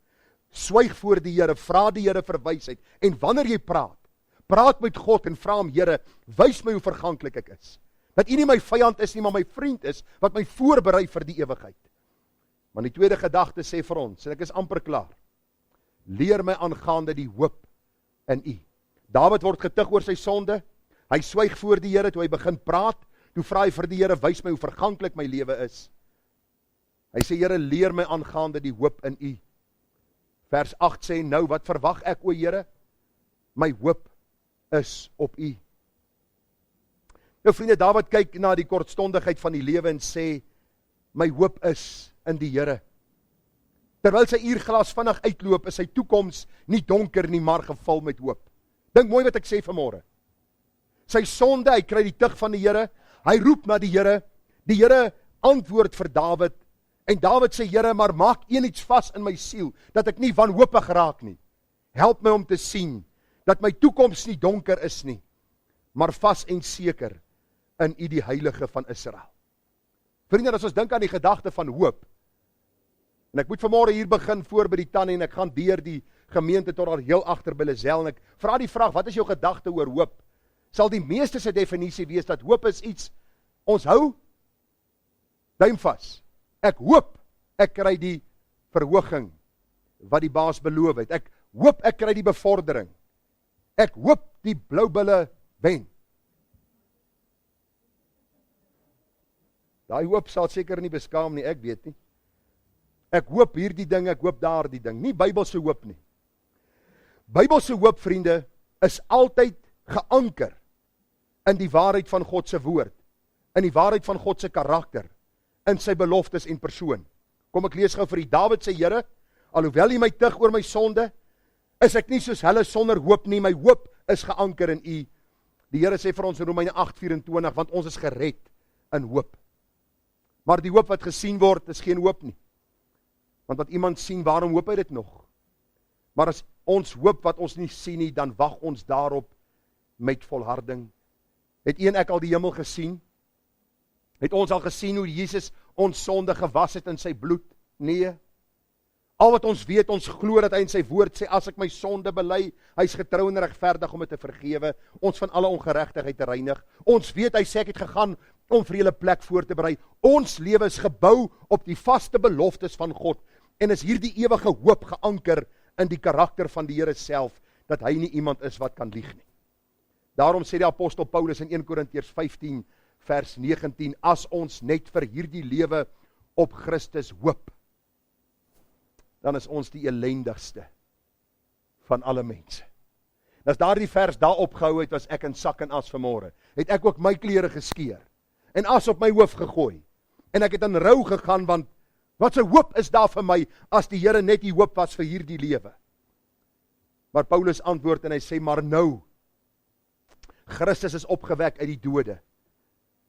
swyg voor die Here, vra die Here vir wysheid. En wanneer jy praat met God en vra hom, Here, wys my hoe verganklik ek is. Dat U nie my vyand is nie, maar my vriend is, wat my voorberei vir die ewigheid. Maar die tweede gedagte sê vir ons, en ek is amper klaar, leer my aangaande die hoop in U. Dawid word getuig oor sy sonde, hy swyg voor die Here, toe hy begin praat, toe vra hy vir die Here, wys my hoe verganklik my lewe is. Hy sê, Here, leer my aangaande die hoop in U. Vers 8 sê, nou, wat verwag ek, o Here? My hoop is op U. Nou vriende, Dawid kyk na die kortstondigheid van die lewe en sê, my hoop is in die Here. Terwyl sy uurglas vinnig uitloop, is sy toekoms nie donker nie, maar gevul met hoop. Dink mooi wat ek sê vanmôre. Sy sonde, hy kry die tug van die Here, hy roep na die Here antwoord vir Dawid, en Dawid sê, Here, maar maak iets vas in my siel, dat ek nie wanhoopig raak nie. Help my om te sien, dat my toekoms nie donker is nie, maar vas en seker in U die Heilige van Israel. Vriende, as ons dink aan die gedagte van hoop, en ek moet vanmôre hier begin voor by die tannie, en ek gaan deur die gemeente tot daar heel agter by Lazel, en ek vra die vraag, wat is jou gedagte oor hoop? Sal die meeste se definisie wees, dat hoop is iets, ons hou, duim vas. Ek hoop, ek kry die verhoging, wat die baas beloof het. Ek hoop, ek kry die bevordering. Ek hoop, die blaubulle wen. Daai hoop sal seker nie beskaam nie, ek weet nie. Ek hoop hierdie ding, ek hoop daardie ding. Nie Bybelse hoop nie. Bybelse hoop, vriende, is altyd geanker in die waarheid van God se woord, in die waarheid van God se karakter, in sy beloftes en persoon. Kom ek lees gou vir die Dawid sê, Here, alhoewel U my tug oor my sonde, is ek nie soos hulle sonder hoop nie, my hoop is geanker in U. Die Here sê vir ons in Romeine 8:24, want ons is gered in hoop. Maar die hoop wat gesien word, is geen hoop nie. Want wat iemand sien, waarom hoop hy dit nog? Maar as ons hoop wat ons nie sien nie, dan wag ons daarop met volharding. Het u en ek al die hemel gesien? Het ons al gesien hoe Jesus ons sonde gewas het in sy bloed? Nee. Al wat ons weet, ons glo dat hy in sy woord sê, as ek my sonde bely, hy is getrou en regverdig om dit te vergewe, ons van alle ongeregtigheid te reinig. Ons weet, hy sê ek het gegaan om vir julle plek voor te berei. Ons lewe is gebou op die vaste beloftes van God, en is hierdie ewige hoop geanker in die karakter van die Here self, dat hy nie iemand is wat kan lieg nie. Daarom sê die apostel Paulus in 1 Korintiërs 15 vers 19, as ons net vir hierdie lewe op Christus hoop, dan is ons die elendigste van alle mense. En as daardie vers daar opgehou het, was ek in sak en as vanmôre. Het ek ook my klere geskeur en as op my hoof gegooi. En ek het in rou gegaan, want wat se hoop is daar vir my, as die Here net die hoop was vir hierdie lewe? Maar Paulus antwoord en hy sê, maar nou, Christus is opgewek uit die dode.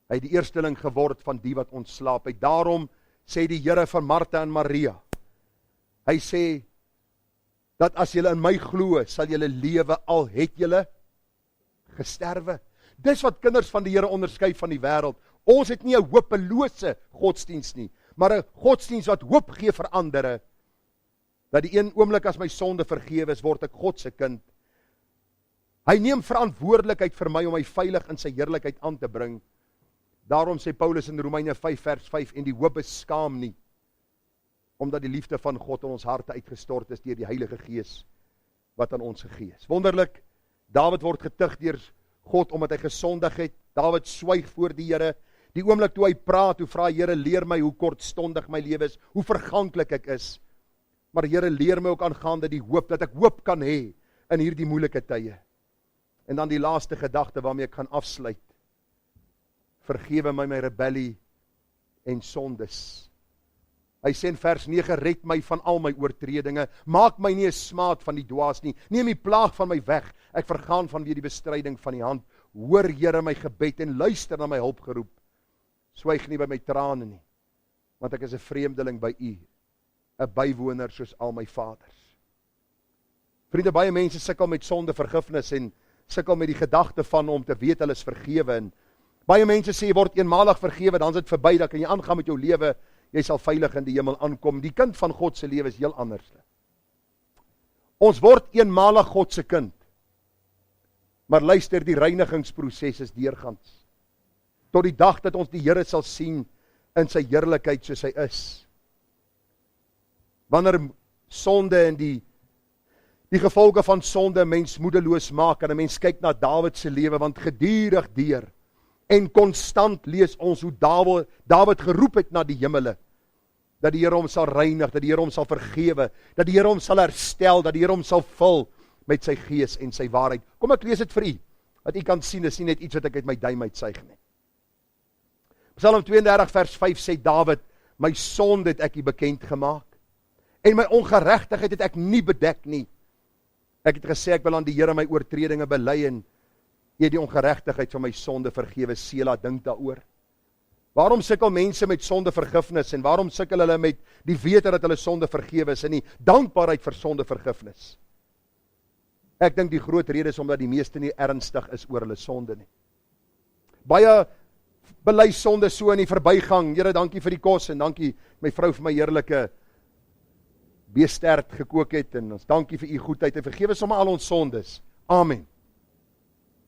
Hy het die eersteling geword van die wat ontslaap het. Daarom sê die Here van Martha en Maria, hy sê, dat as julle in my glo, sal julle lewe, al het julle gesterwe. Dis wat kinders van die Here onderskei van die wêreld. Ons het nie 'n hopelose godsdiens nie, maar 'n godsdiens wat hoop gee vir ander, dat die een oomblik as my sonde vergewe is, word ek God se kind. Hy neem verantwoordelikheid vir my om my veilig in sy heerlikheid aan te bring. Daarom sê Paulus in Romeine 5 vers 5, en die hoop beskaam nie, omdat die liefde van God in ons harte uitgestort is deur die Heilige Gees wat aan ons gegee is. Wonderlik, Dawid word getuig deur God omdat hy gesondig het. Dawid swyg voor die Here. Die oomblik toe hy praat, toe vra Here, leer my hoe kortstondig my lewe is, hoe verganklik ek is. Maar Here, leer my ook aangaande die hoop, dat ek hoop kan hê in hierdie moeilike tye. En dan die laaste gedagte waarmee ek gaan afsluit. Vergewe my rebellie en sondes. Hy sê in vers 9, red my van al my oortredinge, maak my nie 'n smaad van die dwaas nie, neem die plaag van my weg, ek vergaan vanweë die bestryding van die hand. Hoor Here my gebed en luister na my hulpgeroep. Swyg nie by my trane nie, want ek is 'n vreemdeling by U, 'n bywoner soos al my vaders. Vriende, baie mense sukkel met sonde vergifnis en sukkel met die gedagte van om te weet hulle is vergewe. En baie mense sê jy word eenmalig vergewe, dan is dit verby, dan kan jy aangaan met jou lewe, jy sal veilig in die hemel aankom. Die kind van God se lewe is heel anders. Ons word eenmalig God se kind. Maar luister, die reinigingsproses is deurgangs. Tot die dag dat ons die Here sal sien in sy heerlikheid soos hy is. Wanneer sonde en die gevolge van sonde 'n mens moedeloos maak, en 'n mens kyk na Dawid se lewe, want gedurig deur en konstant lees ons hoe Dawid geroep het na die hemele, dat die Here hom sal reinig, dat die Here hom sal vergewe, dat die Here hom sal herstel, dat die Here hom sal vul met sy gees en sy waarheid. Kom ek lees dit vir u, dat u kan sien, is nie net iets wat ek uit my duim uitsuig nie. Psalm 32 vers 5 sê Dawid, my sonde het ek u bekend gemaak, en my ongeregtigheid het ek nie bedek nie. Ek het gesê, ek wil aan die Here my oortredinge bely, en jy het die ongeregtigheid van my sonde vergewe. Sela, dink daaroor. Waarom sukkel mense met sonde vergifnis, en waarom sukkel hulle met die wete dat hulle sonde vergewe is, en die dankbaarheid vir sonde vergifnis? Ek dink die groot rede is omdat die meeste nie ernstig is oor hulle sonde nie. Baie bely sonde so in die verbygang. Here, dankie vir die kos, en dankie my vrou vir my heerlike beestert gekook het, en ons dankie vir u goedheid, en vergewe sommer al ons sondes. Amen.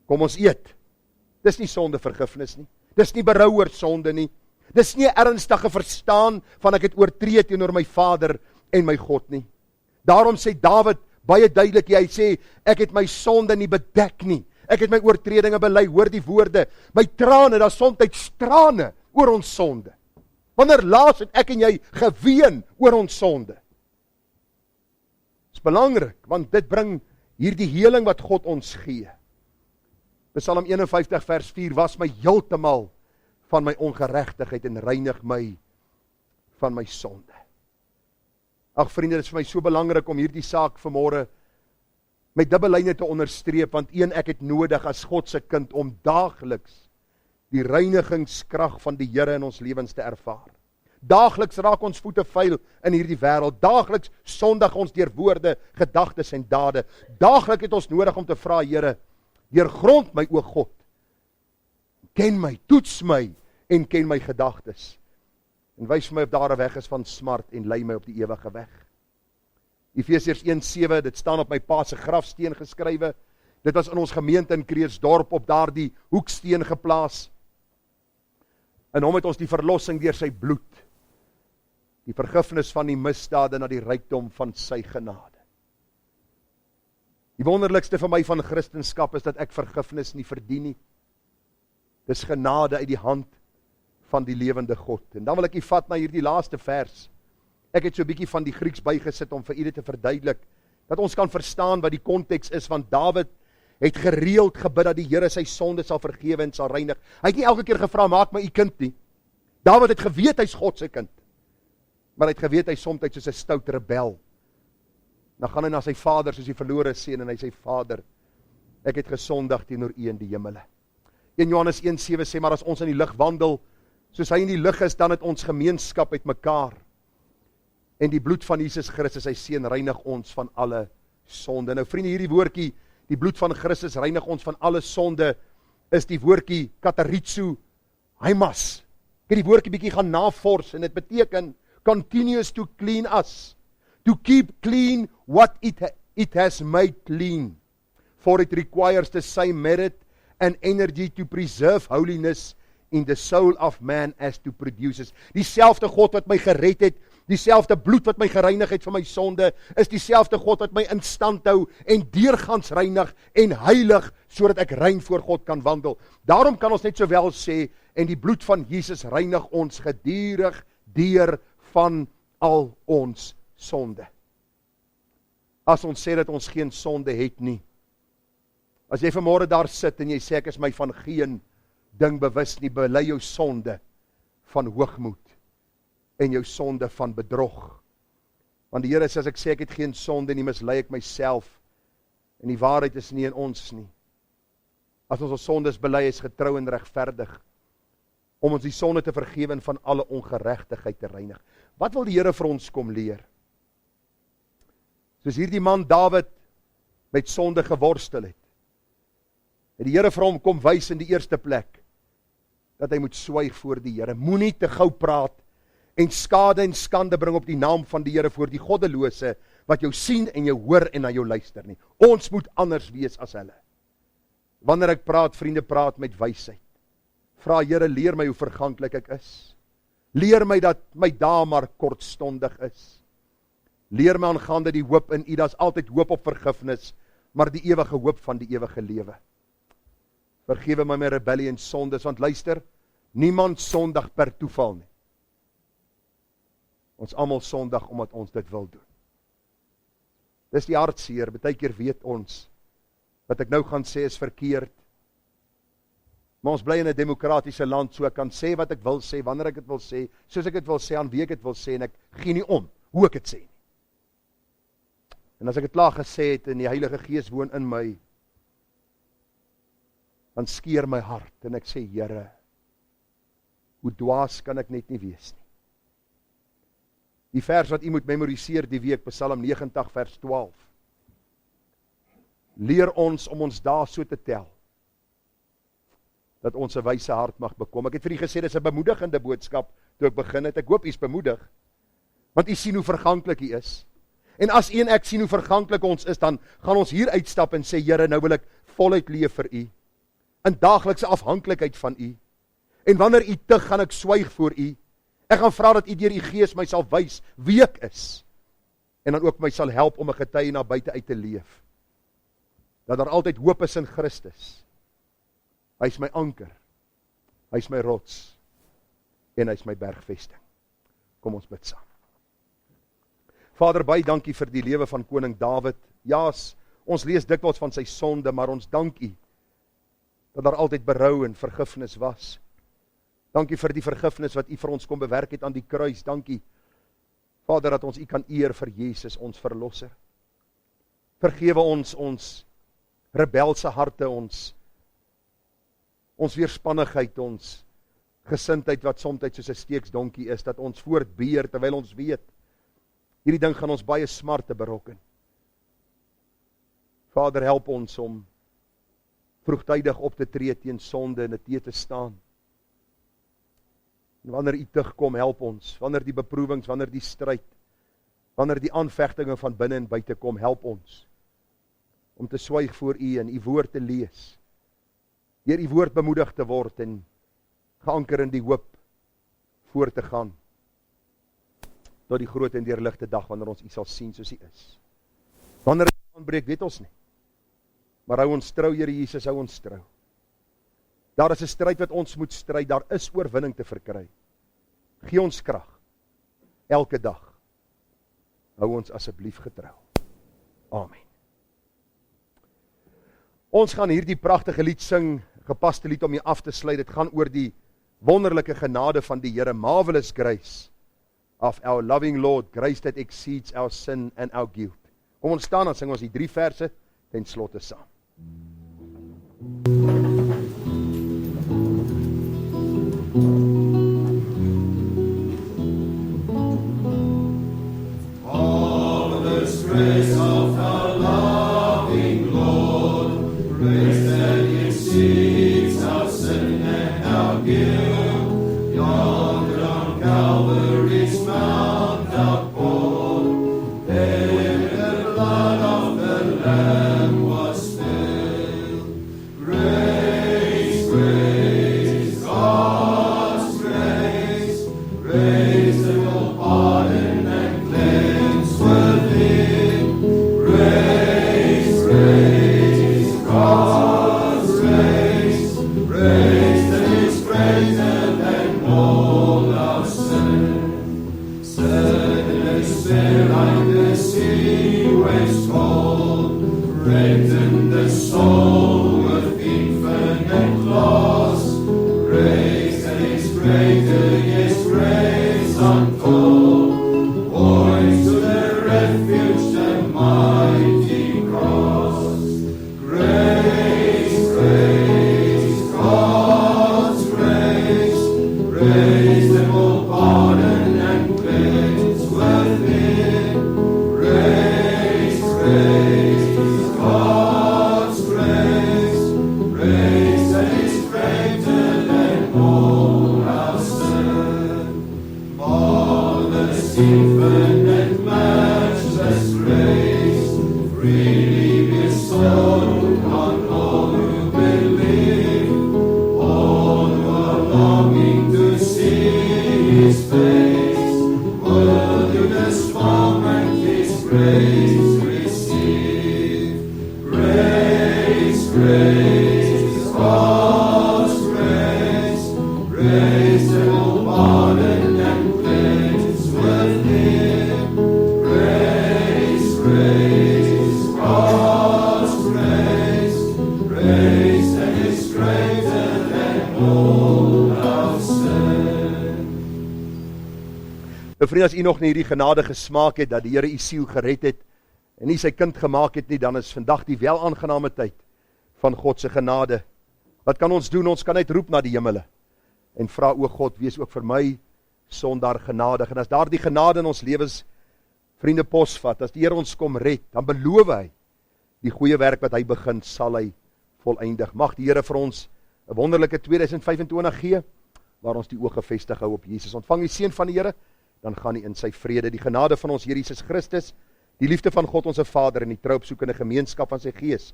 Kom ons eet. Dis nie sonde vergifnis nie. Dis nie berou oor sonde nie. Dis nie 'n ernstige verstaan van ek het oortree teenoor my Vader en my God nie. Daarom sê Dawid baie duidelik, hy sê, ek het my sonde nie bedek nie. Ek het my oortredinge bely, hoor die woorde. My trane, daar soms trane oor ons sonde. Wanneer laas het ek en jy geween oor ons sonde? Dis belangrik, want dit bring hierdie heling wat God ons gee. Psalm 51 vers 4, was my heeltemal van my ongeregtigheid en reinig my van my sonde. Ag vriende, dit is vir my so belangrik om hierdie saak vanmôre met dubbellyne te onderstreep, want ek het nodig as God se kind om daagliks die reinigingskrag van die Here in ons lewens te ervaar. Daagliks raak ons voete vuil in hierdie wêreld. Daagliks sondig ons deur woorde, gedagtes en dade. Daagliks het ons nodig om te vra, Here, deurgrond my o God. Ken my, toets my en ken my gedagtes. En wys my of daar 'n weg is van smart en lei my op die ewige weg. Efesiërs 1:7, dit staan op my pa se grafsteen geskrywe. Dit was in ons gemeente in Kreersdorp op daardie hoeksteen geplaas. En hom het ons die verlossing deur sy bloed, die vergifnis van die misdade na die rykdom van sy genade. Die wonderlikste vir my van Christendom is dat ek vergifnis nie verdien nie. Dis genade uit die hand van die lewende God. En dan wil ek u vat na hierdie laaste vers. Ek het so 'n bietjie van die Grieks bygesit om vir u dit te verduidelik, dat ons kan verstaan wat die konteks is, want Dawid het gereeld gebid dat die Here sy sonde sal vergewe en sal reinig. Hy het nie elke keer gevra, maak my u kind nie. Dawid het geweet hy's God se kind, maar hy het geweet hy soms soos 'n stout rebel. Dan gaan hy na sy vader soos die verlore seun en hy sê, Vader, ek het gesondig teenoor u in die hemele. 1 Johannes 1:7 sê, maar as ons in die lig wandel, soos hy in die lig is, dan het ons gemeenskap met mekaar. En die bloed van Jesus Christus, sy seun, reinig ons van alle sonde. Nou vriende, hierdie woordjie, die bloed van Christus reinig ons van alle sonde, is die woordjie kataritsu haimas. Ek het die woordjie bietjie gaan navors, en dit beteken continues to clean us, to keep clean what it has made clean, for it requires the same merit and energy to preserve holiness in the soul of man as to produce it. Dieselfde God wat my gered het, dieselfde bloed wat my gereinig het van my sonde, is dieselfde God wat my in stand hou en deurgangs reinig en heilig, sodat ek rein voor God kan wandel. Daarom kan ons net sowel sê, en die bloed van Jesus reinig ons gedurig deur van al ons sonde. As ons sê dat ons geen sonde het nie, as jy vanmôre daar sit en jy sê ek is my van geen ding bewus nie, bely jou sonde van hoogmoed en jou sonde van bedrog. Want die Here sê, as ek sê ek het geen sonde nie, mislei ek myself, en die waarheid is nie in ons nie. As ons sondes bely, is getrou en regverdig, om ons die sonde te vergewe en van alle ongeregtigheid te reinig. Wat wil die Here vir ons kom leer? Soos hierdie man Dawid met sonde geworstel het. En die Here vir hom kom wys in die eerste plek, dat hy moet swyg voor die Here. Moenie te gou praat, en skade en skande bring op die naam van die Here voor die goddelose, wat jou sien en jou hoor en na jou luister nie. Ons moet anders wees as hulle. Wanneer ek praat, vriende, praat met wysheid. Vra Here, leer my hoe verganklik ek is. Leer my dat my dae maar kortstondig is. Leer my aangaande die hoop in U, daar's altyd hoop op vergifnis, maar die ewige hoop van die ewige lewe. Vergewe my rebellie en sondes, want luister, niemand sondig per toeval nie. Ons almal sondig omdat ons dit wil doen. Dis die hartseer, baie keer weet ons, wat ek nou gaan sê is verkeerd, maar ons bly in 'n demokratiese land, so ek kan sê wat ek wil sê, wanneer ek dit wil sê, soos ek dit wil sê, aan wie ek dit wil sê, en ek gee nie om, hoe ek dit sê nie. En as ek dit klaar gesê het, en die Heilige Gees woon in my, dan skeer my hart, en ek sê, Here, hoe dwaas kan ek net nie wees nie. Die vers wat u moet memoriseer die week, Psalm 90 vers 12. Leer ons om ons dae so te tel, dat ons 'n wyse hart mag bekom. Ek het vir u gesê, dis 'n bemoedigende boodskap, toe ek begin het. Ek hoop u is bemoedig, want u sien hoe verganklik u is. En as u en ek sien hoe verganklik ons is, dan gaan ons hier uitstap en sê, Here, nou wil ek voluit leef vir u, in daaglikse afhanklikheid van u. En wanneer u tug, gaan ek swyg voor u. Ek gaan vra dat u deur u Gees my sal wys wie ek is, en dan ook my sal help om 'n getuie na buite uit te leef. Dat daar altyd hoop is in Christus. Hy is my anker, hy is my rots, en hy is my bergvesting. Kom ons bid saam. Vader, baie dankie vir die lewe van koning Dawid. Ja, ons lees dikwels van sy sonde, maar ons dank u, dat daar altyd berou en vergifnis was. Dankie vir die vergifnis wat u vir ons kom bewerk het aan die kruis. Dankie, Vader, dat ons u kan eer vir Jesus, ons verlosser. Vergewe ons rebelse harte, ons weerspannigheid, ons gesindheid wat soms soos 'n steeksdonkie is, dat ons voortbeer terwyl ons weet, hierdie ding gaan ons baie smarte berokken. Vader, help ons om vroegtydig op te tree teen sonde en dit te staan. En wanneer u terugkom, help ons. Wanneer die beproewings, wanneer die stryd, wanneer die aanvegtinge van binne en buite kom, help ons om te swyg voor u en u woord te lees. Deur u woord bemoedig te word en geanker in die hoop voor te gaan tot die groot en deurligte dag wanneer ons u sal sien soos u is. Wanneer dit aanbreek, weet ons nie. Maar hou ons trou, Here Jesus, hou ons trou. Daar is 'n stryd wat ons moet stry, daar is oorwinning te verkry. Gee ons krag, elke dag. Hou ons asseblief getrou. Amen. Ons gaan hierdie pragtige lied sing, gepaste lied om hier af te sluit. Dit gaan oor die wonderlike genade van die Here, marvelous grace of our loving Lord, grace that exceeds our sin and our guilt. Kom ons staan, dan sing ons die 3 verse ten slotte saam. Marvelous grace of our loving Lord, grace that exceeds our sin and our guilt, yonder on Calvary's mount outpoured, when the blood of the Lamb was spilled. Grace, grace, God's grace, grace that will pardon and cleanse within. Grace, grace, God's grace, grace that is greater than all our sin. Sadness there like the sea waves cold, rent the soul with infinite loss. Grace that is greater, yes, grace untold, points to the refuge, the mighty cross. Grace, grace, God's grace, grace that will pardon and cleanse within. Grace, grace, God. infinite, matchless grace, freely bestowed on all who believe, all who are longing to see His face, will through this moment His grace receive. Grace, grace, God's grace, grace that will pardon and cleanse within. Grace, grace, God's grace, grace that is greater than all our sin. Vriende, as u nog nie hierdie genade gesmaak het, dat die Here u siel gered het, en nie sy kind gemaak het nie, dan is vandag die welaangename tyd van God se genade. Wat kan ons doen? Ons kan net roep na die hemele, en vra, o God, wees ook vir my sondaar genadig. En as daar die genade in ons lewens, vriende, posvat, as die Here ons kom red, dan beloof hy, die goeie werk wat hy begin, sal hy voleindig. Mag die Here vir ons 'n wonderlike 2025 gee, waar ons die oog gefestig hou op Jesus. Ontvang die seën van die Here, dan gaan hy in sy vrede. Die genade van ons Here Jesus Christus, die liefde van God ons Vader en die troopsoekende gemeenskap van sy Gees,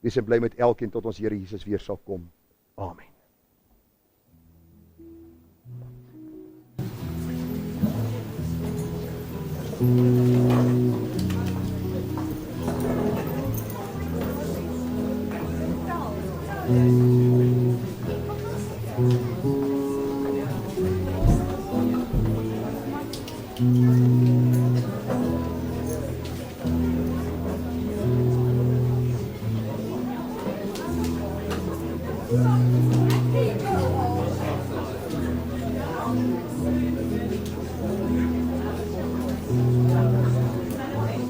wees en bly met elkeen tot ons Here Jesus weer sal kom. Amen. Thank you.